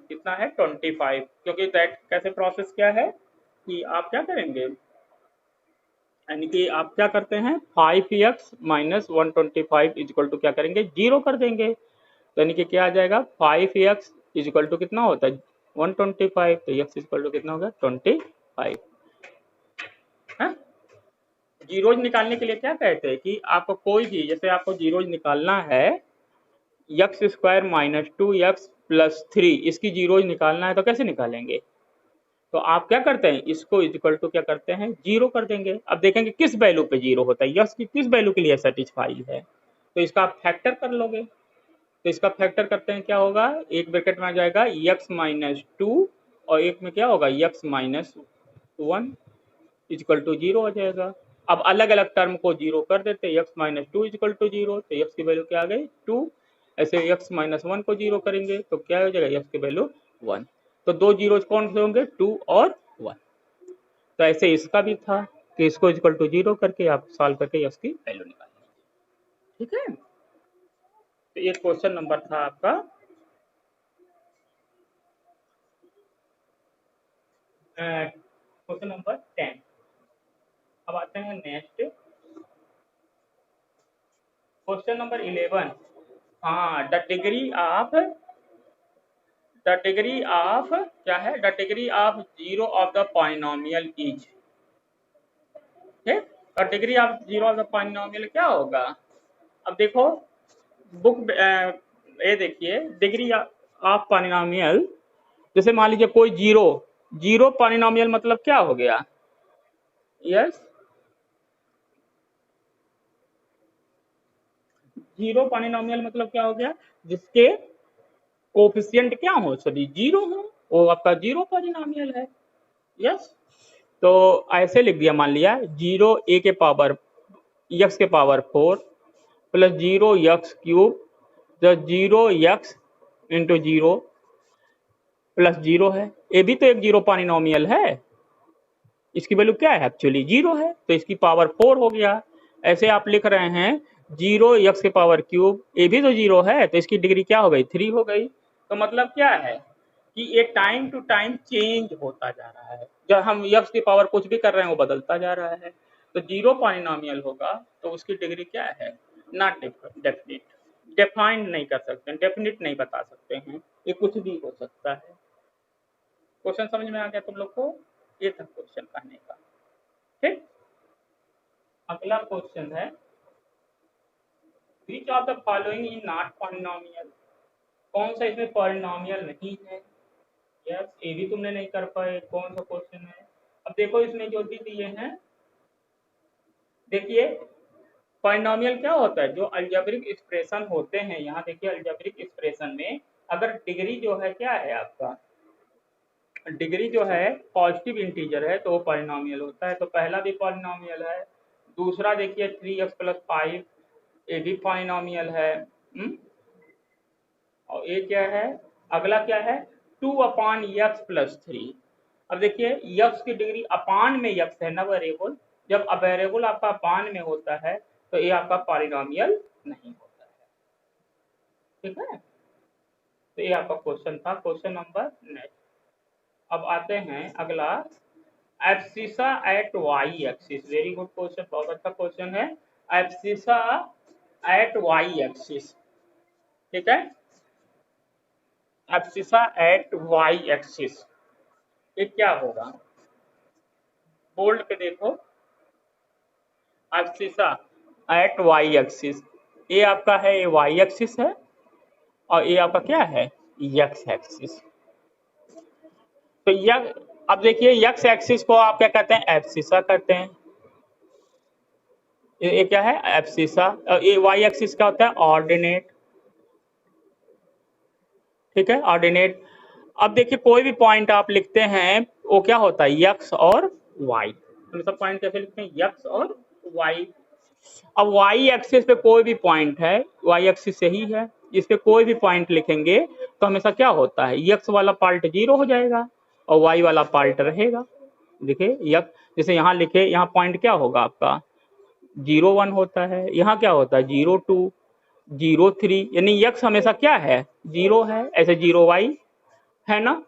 कितना है 25, क्योंकि दैट कैसे प्रोसेस क्या है कि आप क्या करेंगे, यानी कि आप क्या करते हैं 5x माइनस 125 इजिकल टू क्या करेंगे जीरो कर देंगे। तो यानी कि क्या आ जाएगा 5x इजिकल टू कितना होता है 125, तो x इजिकल टू कितना होगा 25 है। जीरोज निकालने के लिए क्या कहते हैं कि आपको कोई भी, जैसे आपको जीरोज निकालना है x square minus 2x plus 3, इसकी जीरोज निकालना है तो कैसे निकालेंगे, तो आप क्या करते हैं इसको इक्वल टू क्या करते हैं जीरो कर देंगे। अब देखेंगे किस वैल्यू पे जीरो होता है, यस की किस वैल्यू के लिए सेटिस्फाई है, तो इसका आप फैक्टर कर लोगे। तो इसका फैक्टर करते हैं क्या होगा, एक ब्रैकेट में आ जाएगा x माइनस 2, और एक में क्या होगा x minus 1 equal to zero हो जाएगा। अब अलग अलग टर्म को जीरो कर देते हैं, x minus 2 equal to zero, तो x की वैल्यू क्या आ गई 2। ऐसे x माइनस 1 को जीरो करेंगे तो क्या हो जाएगा x की वैल्यू 1। तो दो जीरो कौन से होंगे 2 और 1। तो ऐसे इसका भी था कि इसको इक्वल टू जीरो करके आप सॉल्व करके x की वैल्यू निकालेंगे। ठीक है, तो ये क्वेश्चन नंबर था आपका क्वेश्चन नंबर 10। अब आते हैं नेक्स्ट क्वेश्चन नंबर 11। हाँ, द डिग्री ऑफ क्या है, the degree of zero of the polynomial is, the degree of zero of the polynomial क्या होगा। अब देखो बुक ये देखिए डिग्री ऑफ पॉलिनोमियल, जैसे मान लीजिए कोई जीरो, जीरो पॉलिनोमियल मतलब क्या हो गया, यस जीरो पॉलिनोमियल मतलब क्या हो गया, जिसके कोफिशिएंट क्या हो सभी जीरो हो, वो आपका जीरो पॉलिनोमियल है। यस, तो ऐसे लिख दिया, मान लिया जीरो ए के पावर एक्स के power 4 plus zero X cube, तो zero X into zero plus zero है, ये भी तो एक जीरो पॉलिनोमियल है, इसकी वैल्यू क्या है एक्चुअली जीरो है, तो इसकी पावर 4 हो गया। ऐसे आप लिख रहे हैं जीरो एक्स के पावर क्यूब, ये भी तो जीरो है, तो इसकी डिग्री क्या हो गई 3 हो गई। तो मतलब क्या है कि ये टाइम टू टाइम चेंज होता जा रहा है, जब हम एक्स की पावर कुछ भी कर रहे हैं वो बदलता जा रहा है। तो जीरो पॉलिनोमियल होगा तो उसकी डिग्री क्या है, नॉट डेफिनिट, डिफाइंड नहीं कर सकते, डेफिनिट नहीं बता सकते हैं, ये कुछ भी हो सकता है। क्वेश्चन समझ में आ गया तुम लोग को, ये था क्वेश्चन कहने का। ठीक, अगला क्वेश्चन है which of the following is not polynomial, कौन सा इसमें पॉलिनोमियल नहीं है। यस, ये भी तुमने नहीं कर पाए, कौन सा क्वेश्चन है। अब देखो इसमें जो भी दिए हैं, देखिए पॉलिनोमियल क्या होता है, जो अलजेब्रिक एक्सप्रेशन होते हैं, यहाँ देखिए अलजेब्रिक एक्सप्रेशन में अगर डिग्री जो है क्या है आपका, डिग्री जो है पॉजिटिव इंटीजर है तो वो पॉलिनोमियल होता है। तो पहला भी पॉलिनोमियल है, दूसरा देखिए 3x+5 ये भी पॉलिनोमियल है। और ये क्या है, अगला क्या है 2/x+3। अब देखिए यक्स की डिग्री अपान में यक्स है ना वेरिएबल, जब वेरिएबल आपका अपान में होता है तो ये आपका पॉलिनोमियल नहीं होता है। ठीक है, तो ये आपका क्वेश्चन था, क्वेश्चन नंबर नेक्स्ट। अब आते हैं अगला, abscissa at y axis. Very good question, बहुत अच्छा क्वेश्चन है। एब्सिसा एट वाई एक्सिस, ठीक है, एब्सिसा एट वाई एक्सिस ये क्या होगा, बोल्ड पे देखो, एब्सिसा एट वाई एक्सिस, ये आपका है, ये वाई एक्सिस है और ये आपका क्या है, एक्स एक्सिस। तो अब देखिए एक्स एक्सिस को आप क्या कहते हैं, एब्सिसा कहते हैं। ये क्या है, एब्सिसा। और ये वाई एक्सिस क्या होता है, ऑर्डिनेट। ठीक है, ऑर्डिनेट। अब देखिए कोई भी पॉइंट आप लिखते हैं वो क्या होता है, एक्स और वाई। हम सब पॉइंट कैसे लिखते हैं, एक्स और वाई। अब वाई एक्सिस पे कोई भी पॉइंट है, वाई एक्सिस से ही है, इस पे कोई भी पॉइंट लिखेंगे तो हमेशा क्या होता है, एक्स वाला पार्ट 0 हो जाएगा और वाई वाला पार्ट रहेगा। देखिए एक्स जैसे यहाँ लिखे, यहाँ पॉइंट क्या होगा आपका 0, 1 होता है, यहाँ क्या होता है 0, 2, 0, 3, यानी एक्स हमेशा क्या है 0 है, ऐसे 0y है ना।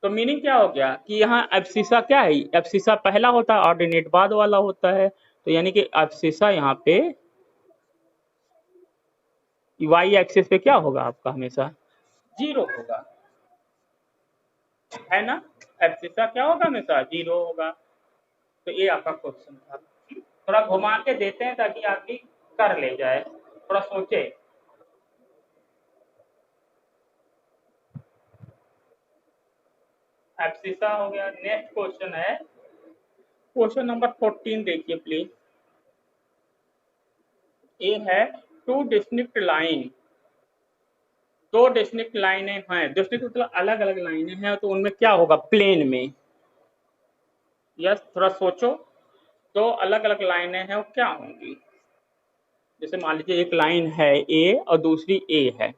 तो मीनिंग क्या हो गया कि यहाँ एब्सिसा क्या है, एब्सिसा पहला होता है, ऑर्डिनेट बाद वाला होता है। तो यानी कि एब्सिसा यहाँ पे वाई एक्सिस पे क्या होगा आपका हमेशा 0 होगा, है ना। एब्सिसा क्या होगा, हमेशा 0 होगा। तो ये आपका क्वेश्चन था, थोड़ा घुमा के देते हैं ताकि आदमी कर ले जाए, थोड़ा सोचे। एब्सिसा हो गया। नेक्स्ट क्वेश्चन है क्वेश्चन नंबर 14, देखिए प्लीज। ये है टू डिस्टिंक्ट लाइन, दो डिस्टिंक्ट लाइनें हैं, डिस्टिंक्ट मतलब अलग अलग लाइनें हैं, तो उनमें क्या होगा प्लेन में। यस, थोड़ा सोचो, दो अलग अलग लाइनें हैं वो क्या होंगी। जैसे मान लीजिए एक लाइन है ए और दूसरी ए है,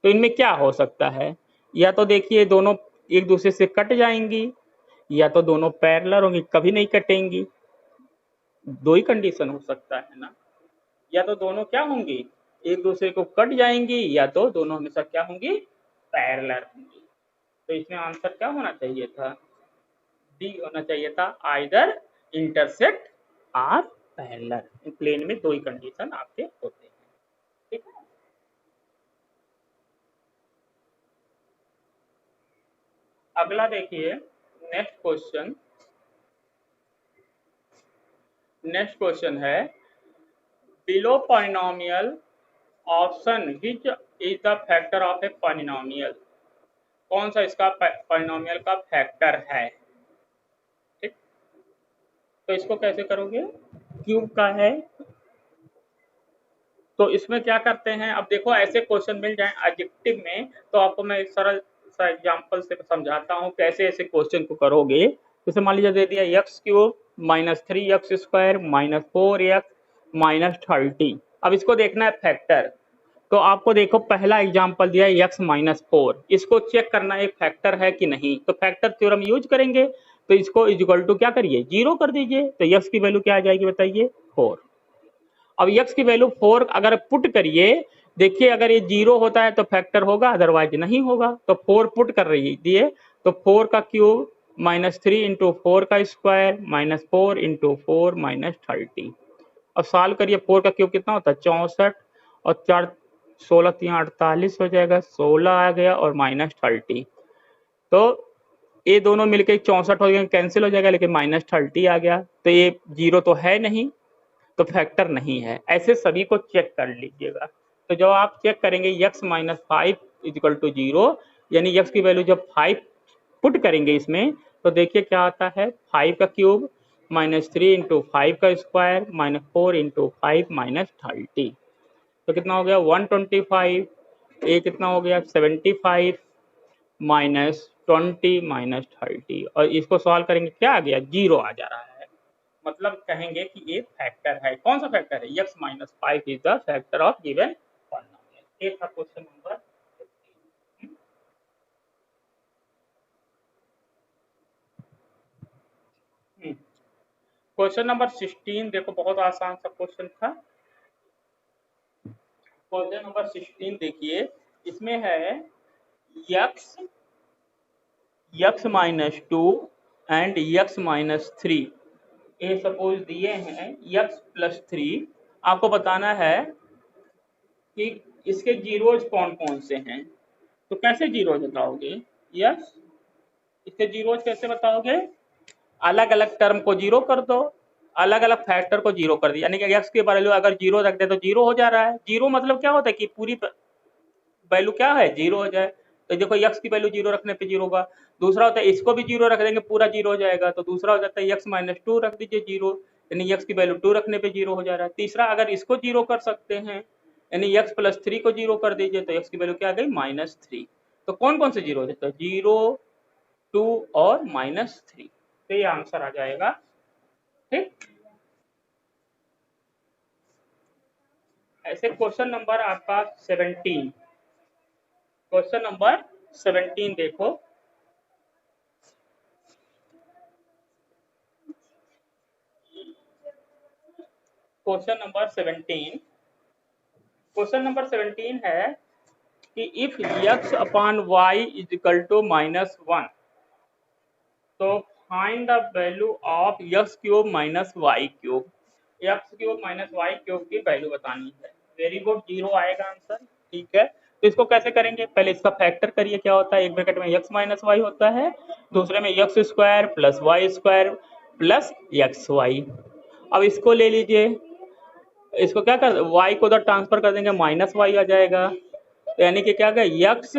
तो इनमें क्या हो सकता है, या तो देखिए दोनों एक दूसरे से कट जाएंगी, या तो दोनों पैरेलल होंगी, कभी नहीं कटेंगी। दो ही कंडीशन हो सकता है ना, या तो दोनों क्या होंगी एक दूसरे को कट जाएंगी, या तो दोनों हमेशा क्या होंगी पैरेलल होंगी। तो इसमें आंसर क्या होना चाहिए था, डी होना चाहिए था, either intersect or parallel. Plane में दो ही कंडीशन आपके होते हैं। ठीक है, अगला देखिए नेक्स्ट क्वेश्चन है below polynomial option which is the factor of a polynomial. कौन सा इसका पॉलिनोमियल का फैक्टर है। ठीक, तो इसको कैसे करोगे, क्यूब का है, तो इसमें क्या करते हैं, अब देखो ऐसे क्वेश्चन मिल जाए एडजेक्टिव में तो आपको मैं एक सरल सा एग्जांपल से समझाता हूँ कैसे ऐसे क्वेश्चन को करोगे। जैसे मान लीजिए दे दिया x³ -3x² -4x -30। अब इसको देखना है फैक्टर, तो आपको देखो पहला एग्जांपल दिया है x-4, इसको चेक करना है फैक्टर है कि नहीं। तो फैक्टर थ्योरम यूज करेंगे, तो इसको इक्वल टू क्या करिए 0 कर दीजिए, तो x की वैल्यू क्या आ जाएगी बताइए 4। अब x की वैल्यू 4 अगर पुट करिए, देखिए अगर ये 0 होता है तो फैक्टर होगा, अदरवाइज नहीं होगा। तो 4 पुट कर रही दिए, तो 4 का क्यूब -3 × 4 का स्क्वायर -4 × 4 -30। अब सॉल्व करिए, 4 का क्यूब कितना होता है 64 और 4 16 3 48 हो जाएगा, 16 आ गया और -30। तो ये दोनों मिलकर 64 हो गए, कैंसिल हो जाएगा, लेकिन -30 आ गया, तो ये 0 तो है नहीं, तो फैक्टर नहीं है। ऐसे सभी को चेक कर लीजिएगा। तो जब आप चेक करेंगे x -5 = 0, यानी x की वैल्यू जब 5 पुट करेंगे इसमें, तो देखिए क्या आता है 5 का क्यूब -3 इंटू 5 का स्क्वायर -4 इंटू 5 -30। तो कितना हो गया 125। ये कितना हो गया 75 -20 -30। और इसको सॉल्व करेंगे क्या आ गया 0 आ जा रहा है। मतलब कहेंगे कि ये फैक्टर है। कौन सा फैक्टर है x - 5 is the factor of given polynomial. ये था क्वेश्चन नंबर 15। क्वेश्चन नंबर 16 देखो, बहुत आसान सा क्वेश्चन था। क्वेश्चन नंबर 16 देखिए, इसमें है x -2 एंड x -3। ये सपोज दिए हैं x+3। आपको बताना है कि इसके जीरोज कौन कौन से हैं। तो कैसे जीरोज बताओगे यस, इसके जीरोज कैसे बताओगे, अलग अलग टर्म को जीरो कर दो, अलग अलग फैक्टर को जीरो कर दिया, यानी कि x के वैल्यू अगर जीरो रख दे तो जीरो हो जा रहा है। जीरो मतलब क्या होता है कि पूरी वैल्यू क्या है जीरो हो जाए। तो देखो x की वैल्यू जीरो रखने पे जीरो होगा। दूसरा होता है इसको भी जीरो रख देंगे पूरा जीरो हो जाएगा। तो दूसरा हो जाता है x -2 रख दीजिए जीरो, यानी x की वैल्यू 2 रखने पे जीरो हो जा रहा है। तीसरा अगर इसको जीरो कर सकते हैं, यानी x+3 को जीरो कर दीजिए तो x की वैल्यू क्या आ गई -3। तो कौन कौन से जीरो हो जाता है 0, 2 और -3। तो ये आंसर आ जाएगा। ठीक, ऐसे क्वेश्चन नंबर आपका 17। क्वेश्चन नंबर 17 देखो, क्वेश्चन नंबर 17। क्वेश्चन नंबर 17 है कि if x upon y is equal to -1, तो find the value of x cube minus y cube. x cube minus y cube की वैल्यू बतानी है। वेरी गुड, 0 आएगा answer. ठीक है, तो इसको कैसे करेंगे, पहले इसका फैक्टर करिए। क्या होता है, एक ब्रैकेट में x माइनस वाई होता है, दूसरे में x square plus y square plus x y. अब इसको ले लीजिए, इसको क्या कर y को उधर ट्रांसफर कर देंगे माइनस वाई आ जाएगा। तो यानी कि क्या गया x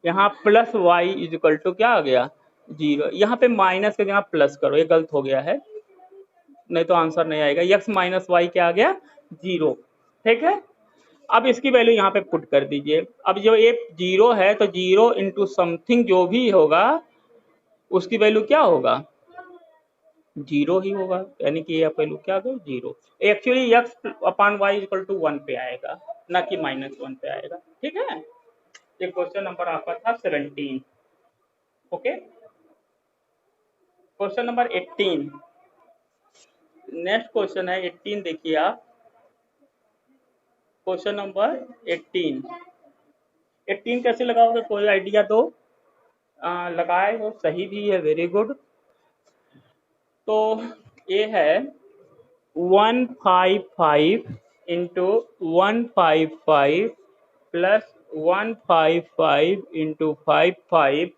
यहाँ plus y is equal to क्या आ गया 0। यहाँ पे माइनस के जगह प्लस करो, ये गलत हो गया है, नहीं तो आंसर नहीं आएगा। x माइनस वाई क्या आ गया 0। ठीक है, अब इसकी वैल्यू यहाँ पे पुट कर दीजिए। अब जो ये 0 है तो 0 इंटू समथिंग जो भी होगा उसकी वैल्यू क्या होगा 0 ही होगा, यानी कि ये वैल्यू क्या आ गई 0। Actually x upon y equal to 1 पे आएगा, ना कि -1 पे आएगा। ठीक है, ये क्वेश्चन नंबर आपका था 17। Okay, question number 18। Next question है 18, देखिए आप क्वेश्चन नंबर 18। 18 कैसे लगाओगे, कोई आइडिया दो। लगाए हो, सही भी है, वेरी गुड। तो ये है 155 into 155 plus 155 into 55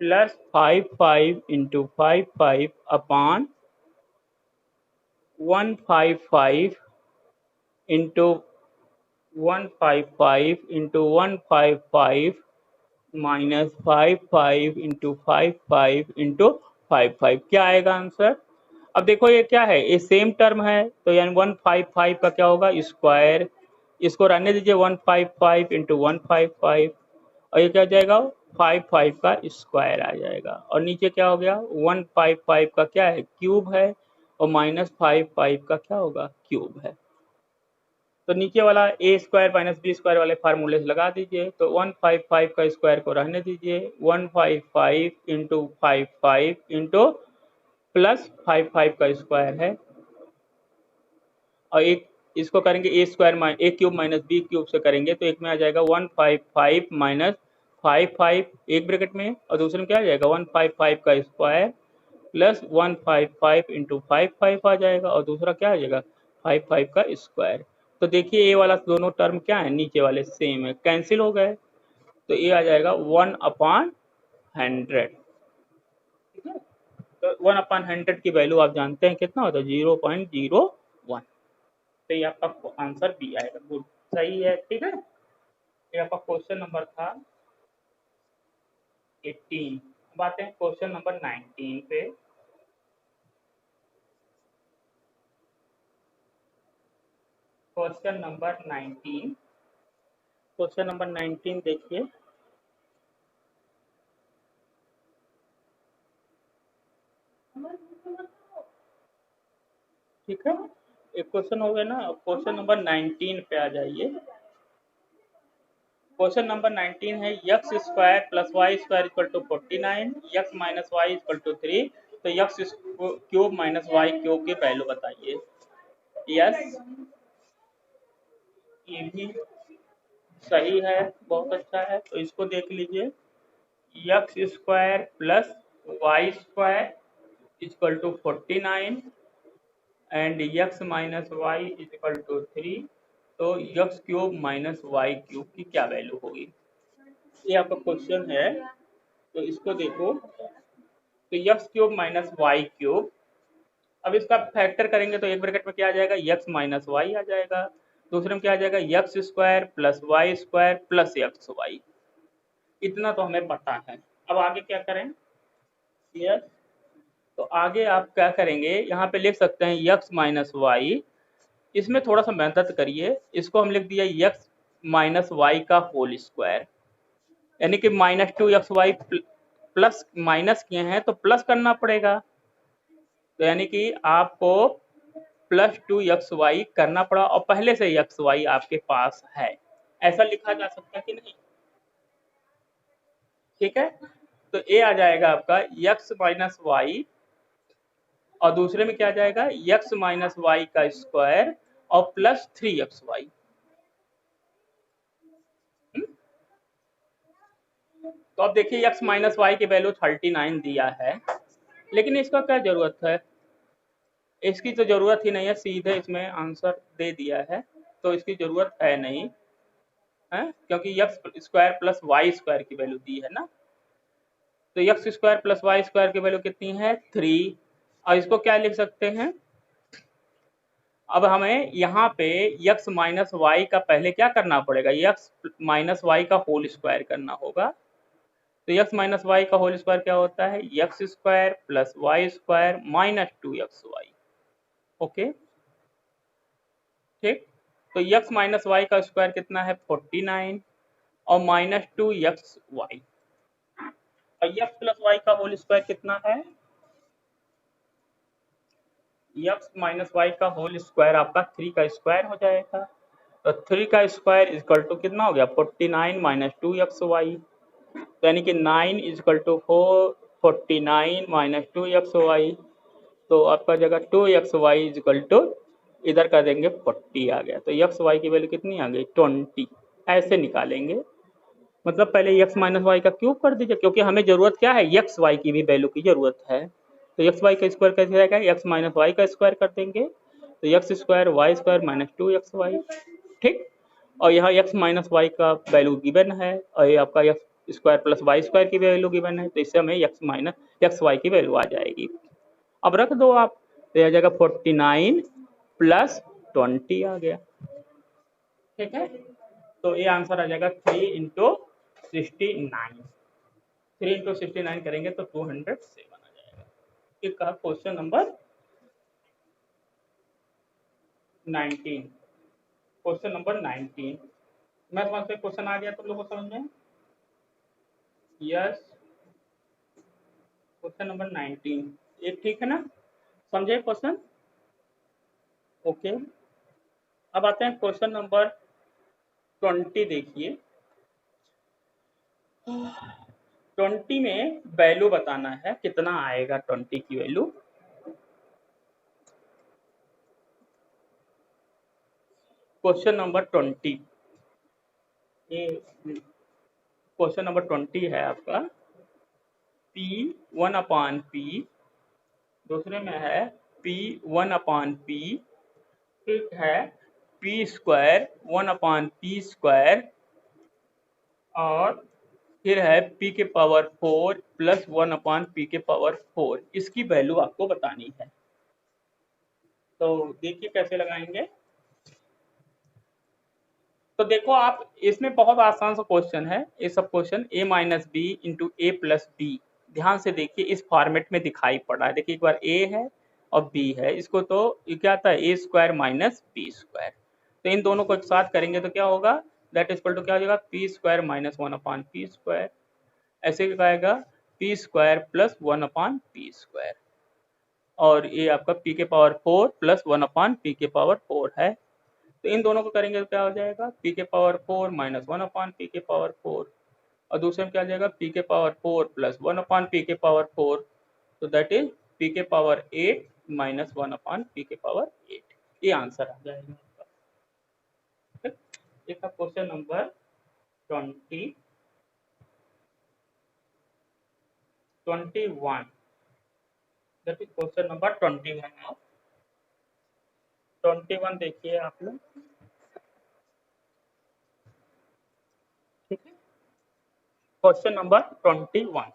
plus 55 into 55 upon 155 into 155 into 155 -55 into 55 into 55। क्या आएगा आंसर। अब देखो ये क्या है, ये सेम टर्म है, तो यानी 155 का क्या होगा स्क्वायर, इसको रहने दीजिए 155 इंटू 155, और ये क्या हो जाएगा 55 का स्क्वायर आ जाएगा। और नीचे क्या हो गया 155 का क्या है क्यूब है, और -55 का क्या होगा क्यूब है। तो नीचे वाला ए स्क्वायर माइनस बी स्क्वायर वाले फार्मूले से लगा दीजिए। तो 155 का स्क्वायर को रहने दीजिए, 155 इंटू 55 इंटू प्लस 55 का स्क्वायर है, और एक इसको करेंगे ए स्क्वायर ए क्यूब माइनस बी क्यूब से करेंगे तो एक में आ जाएगा 155 माइनस 55 एक ब्रैकेट में, और दूसरे में क्या आ जाएगा 155 का स्क्वायर प्लस 155 इंटू 55 आ जाएगा, और दूसरा क्या आ जाएगा 55 का स्क्वायर। तो देखिए ये वाला दोनों टर्म क्या है नीचे वाले सेम है, कैंसिल हो गए, तो ये आ जाएगा 1/100। ठीक है, तो 1/100 की वैल्यू आप जानते हैं कितना होता है 0.01। तो ये आपका आंसर बी आएगा। गुड, सही है। ठीक है, ये आपका क्वेश्चन नंबर था 18। अब आते हैं क्वेश्चन नंबर 19 पे। क्वेश्चन नंबर 19, क्वेश्चन नंबर 19 देखिए। ठीक है, एक क्वेश्चन हो गया ना। अब क्वेश्चन नंबर 19 पे आ जाइए। क्वेश्चन नंबर 19 है x square plus y square equal to 49, x minus y equal to 3। तो x cube minus y cube की वैल्यू बताइए। यस, ये भी सही है, बहुत अच्छा है। तो इसको देख लीजिए, x square plus y square equal to 49 and x minus y equal to 3। तो x cube minus y cube की क्या वैल्यू होगी, ये आपका क्वेश्चन है। तो इसको देखो, तो x cube minus y cube, अब इसका फैक्टर करेंगे तो एक ब्रैकेट में क्या आ जाएगा, एक्स माइनस वाई आ जाएगा। दूसरे में क्या आ जाएगा, x square plus y square plus x y. इतना तो हमें पता है। अब आगे क्या करें, यस, तो आगे आप क्या करेंगे, यहाँ पे लिख सकते हैं एक्स माइनस वाई। इसमें थोड़ा सा मेहनत करिए, इसको हम लिख दिया एक्स माइनस वाई का होल स्क्वायर, यानी कि minus two x y plus minus किए हैं तो प्लस करना पड़ेगा। तो यानी कि आपको प्लस टू एक्स वाई करना पड़ा और पहले से एक्स वाई आपके पास है, ऐसा लिखा जा सकता है कि नहीं। ठीक है, तो ए आ जाएगा आपका एक्स माइनस वाई और दूसरे में क्या आ जाएगा, एक्स माइनस वाई का स्क्वायर और प्लस 3xy। तो अब देखिए एक्स माइनस वाई की वैल्यू 39 दिया है, लेकिन इसका क्या जरूरत है, इसकी तो जरूरत ही नहीं है, सीधे इसमें आंसर दे दिया है, तो इसकी जरूरत है नहीं है, क्योंकि x square plus y square की वैल्यू दी है ना। तो x square plus y square की वैल्यू कितनी है, 3। और इसको क्या लिख सकते हैं, अब हमें यहाँ पे x माइनस वाई का पहले क्या करना पड़ेगा, x माइनस वाई का होल स्क्वायर करना होगा। तो x माइनस वाई का होल स्क्वायर क्या होता है, x square plus y square minus 2xy। Okay, ठीक। तो x माइनस वाई का स्क्वायर कितना है, 49 और माइनस 2xy। और x प्लस वाई का होल स्क्वायर कितना है, एक्स माइनस वाई का होल स्क्वायर आपका 3 का स्क्वायर हो जाएगा। तो 3 का स्क्वायर इक्वल टू कितना हो गया, 49 माइनस 2xy। तो यानी कि 9 इक्वल टू 49 माइनस 2xy। तो आपका जगह 2xy इक्वल टू इधर कर देंगे 40 आ गया। तो xy की वैल्यू कितनी आ गई, 20। ऐसे निकालेंगे, मतलब पहले एक्स माइनस वाई का क्यूब कर दीजिए, क्योंकि हमें जरूरत क्या है, एक्स वाई की भी वैल्यू की जरूरत है। तो एक्स वाई का स्क्वायर कैसे रहेगा, एक्स माइनस वाई का स्क्वायर कर देंगे, तो x square y square minus 2xy। ठीक, और यहाँ एक्स माइनस वाई का वैल्यू गिवन है और ये आपका x square plus y square की वैल्यू गिवन है, तो इससे हमें एक्स माइनस एक्स वाई की वैल्यू आ जाएगी। अब रख दो आप, तो यह जाएगा 49 प्लस 20 आ गया। ठीक है, तो ये आंसर आ जाएगा 3 × 69। 3 × 69 करेंगे तो 207 आ जाएगा। ये कहा क्वेश्चन नंबर 19। क्वेश्चन नंबर 19 मैं समझ से क्वेश्चन आ गया तुम लोग को समझ में, यस। क्वेश्चन नंबर 19 ये ठीक है ना, समझे क्वेश्चन, ओके। अब आते हैं क्वेश्चन नंबर 20। देखिए 20 में वैल्यू बताना है, कितना आएगा 20 की वैल्यू। क्वेश्चन नंबर 20, ये क्वेश्चन नंबर 20 है आपका, P1/P, दूसरे में है P1/P, ठीक है, P स्क्वायर 1/P स्क्वायर और फिर है P के पावर 4 प्लस 1/P के पावर 4, इसकी वैल्यू आपको बतानी है। तो देखिए कैसे लगाएंगे, तो देखो आप इसमें बहुत आसान सा क्वेश्चन है, ये सब question a minus B into a plus b, ध्यान से देखिए इस फॉर्मेट में दिखाई पड़ा है। देखिए एक बार a है और b है, इसको तो ये क्या आता है ए स्क्वायर माइनस बी स्क्वायर, तो इन दोनों को एक साथ करेंगे तो क्या होगा, दैट इज इक्वल टू क्या हो जाएगा P square minus one upon P square, ऐसे क्या आएगा P square plus one upon P square, और ये आपका p के power 4 plus one upon P के पावर 4 है। तो इन दोनों को करेंगे तो क्या हो जाएगा p के power 4 minus one upon P के पावर 4, और दूसरे में क्या आ जाएगा p के power 4 plus one upon P के पावर 4, तो दैट इज p के power 8 minus one upon P के पावर 8, ये आंसर आ जाएगा आपका। ठीक, ये था question number 21। That is question number 21 of 21 देखिए आप लोग। ठीक है, question number 21,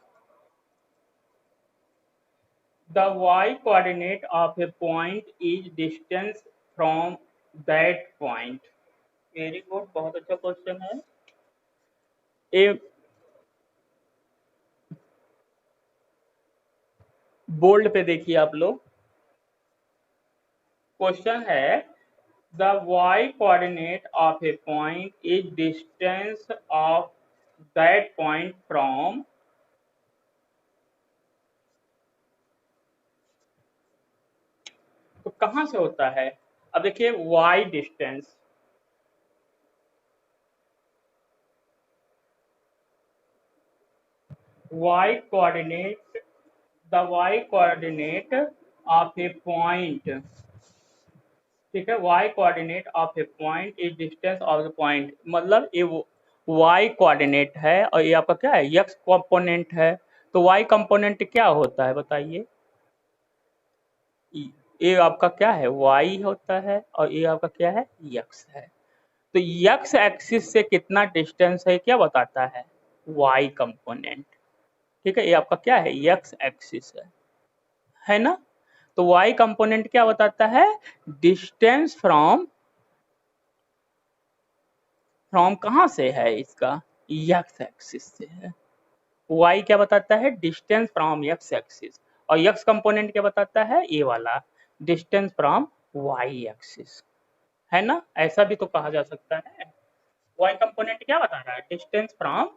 the y coordinate of a point is distance from that point। Very good, बहुत अच्छा क्वेश्चन है। ए बोल्ड पे देखिए आप लोग, क्वेश्चन है the y coordinate of a point is distance of that point from, तो कहां से होता है, अब देखिए y distance, y coordinate, the y coordinate of a point, ठीक है, y coordinate of A point is distance of the point, मतलब ये y कोऑर्डिनेट है और ये आपका क्या है x कंपोनेंट है, तो y कंपोनेंट क्या होता है बताइए, ये आपका क्या है y होता है और ये आपका क्या है x है, तो x एक्सिस से कितना डिस्टेंस है क्या बताता है y कंपोनेंट, ठीक है, ये आपका क्या है x एक्सिस है ना, तो y कंपोनेंट क्या बताता है डिस्टेंस फ्रॉम, फ्रॉम कहाँ से है इसका x एक्सिस से है, y क्या बताता है डिस्टेंस फ्रॉम x एक्सिस, और x कंपोनेंट क्या बताता है ये वाला डिस्टेंस फ्रॉम y एक्सिस, है ना, ऐसा भी तो कहा जा सकता है। y कंपोनेंट क्या बता रहा है डिस्टेंस फ्रॉम,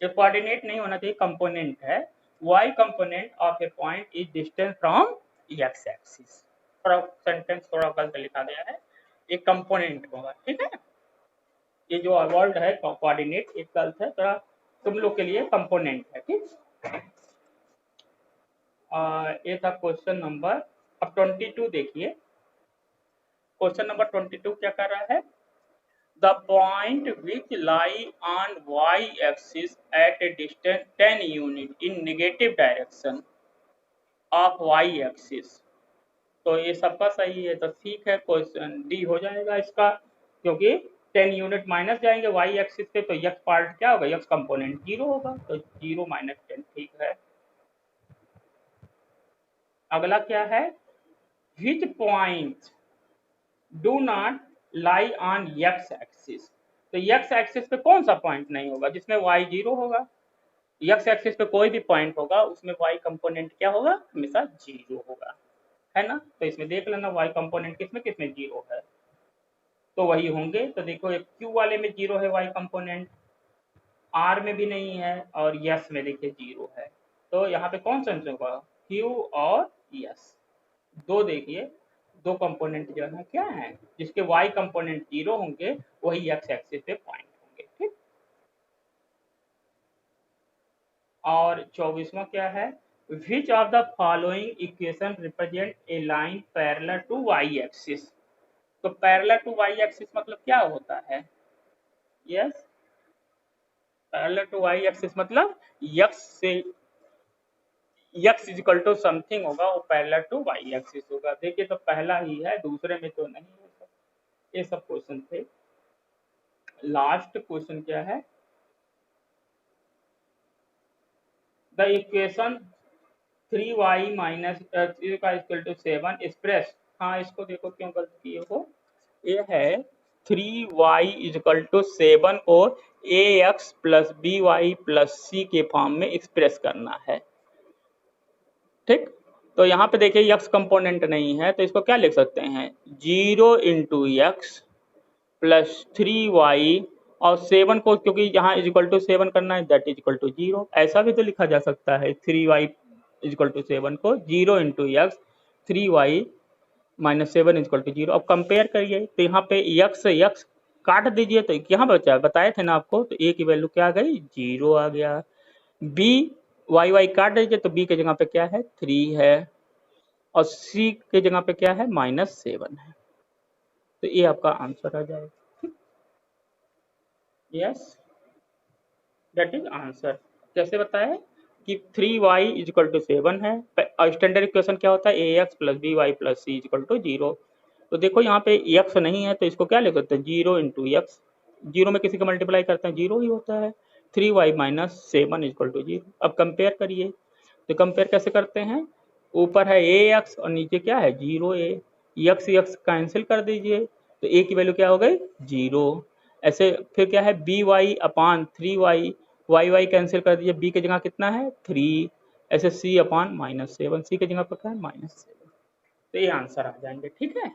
ये कोऑर्डिनेट नहीं होना चाहिए कंपोनेंट है, y component of A point is distance from x axis, थोड़ा सेंटेंस थोड़ा गलत लिखा गया है, एक कंपोनेंट होगा, ठीक है, ये जो वर्ड है कोऑर्डिनेट एक गलत है, थोड़ा तुम लोग के लिए कंपोनेंट है, ठीक। ये था क्वेश्चन नंबर, अब 22 देखिए, क्वेश्चन नंबर 22 क्या कर रहा है, the point which lie on y axis at A distance 10 unit in negative direction of y axis, तो ये सबका सही है, तो ठीक है क्वेश्चन डी हो जाएगा इसका, क्योंकि 10 यूनिट माइनस जाएंगे y एक्सिस से, तो x पार्ट क्या होगा x कंपोनेंट 0 होगा, तो 0 माइनस 10 ठीक है। अगला क्या है, which point do not lie on x axis, तो x एक्सिस पे कौन सा पॉइंट नहीं होगा जिसमें y 0 होगा, x एक्सिस पे कोई भी पॉइंट होगा उसमें y कंपोनेंट क्या होगा हमेशा 0 होगा, है ना, तो इसमें देख लेना y कंपोनेंट किसमें किसमें 0 है, तो वही होंगे, तो देखो एक Q वाले में 0 है y कंपोनेंट, R में भी नहीं है और S में देखिए 0 है, तो यहाँ पे कौन सा आंसर होगा Q और S, दो देखिए दो कंपोनेंट जो है क्या है जिसके y कंपोनेंट 0 होंगे वही x एक्सिस पे पॉइंट होंगे, ठीक। और 24वां क्या है, which of the following equation represent a line parallel to y axis, तो पैरेलल टू y एक्सिस मतलब क्या होता है, yes parallel to y axis मतलब x से x इक्वल टू समथिंग होगा वो पैरेलल टू y एक्सिस होगा, देखिए तो पहला ही है दूसरे में तो नहीं है, ये सब क्वेश्चन थे। लास्ट क्वेश्चन क्या है, द इक्वेशन 3y माइनस का इक्वल टू 7 एक्सप्रेस, हाँ इसको देखो क्यों गलत किए हो, ये है 3y इजकल टू 7 को ax plus by plus c के फॉर्म में एक्सप्रेस करना है। ठीक, तो यहाँ पे देखिए x कंपोनेंट नहीं है तो इसको क्या लिख सकते हैं, 0 इंटू एक्स प्लस 3y और 7 को क्योंकि यहाँ इजिकल टू 7 करना है दैट इजिकल टू 0, ऐसा भी तो लिखा जा सकता है 3y इजिकल टू 7 को 0 into x 3y minus 7 equal to 0। अब कंपेयर करिए तो यहाँ पे x से x काट दीजिए तो यहाँ बचा, बताए थे ना आपको, तो a की वैल्यू क्या आ गई, 0 आ गया। b y काट दीजिए तो b के जगह पे क्या है 3 है और c के जगह पे क्या है -7 है, तो ये आपका आंसर आ जाएगा। Yes, that is answer. कैसे बताया कि 3y इजिकल टू 7 है, स्टैंडर्ड इक्वेशन क्या होता है ax plus by plus c equal to 0। तो देखो यहाँ पे x नहीं है तो इसको क्या लिख सकते हैं 0 इंटू एक्स, 0 में किसी का मल्टीप्लाई करते हैं 0 ही होता है, 3y माइनस 7 इजिकल टू 0। अब कंपेयर करिए तो कंपेयर कैसे करते हैं, ऊपर है ax और नीचे क्या है 0a, x कैंसिल कर दीजिए तो a की वैल्यू क्या हो गई 0। ऐसे फिर क्या है by upon 3y, y cancel कर दीजिए, b की जगह कितना है 3, ऐसे c अपान -7, c की जगह पर क्या है -7, तो ये आंसर आ जाएंगे। ठीक है,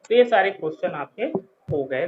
तो ये सारे क्वेश्चन आपके हो गए।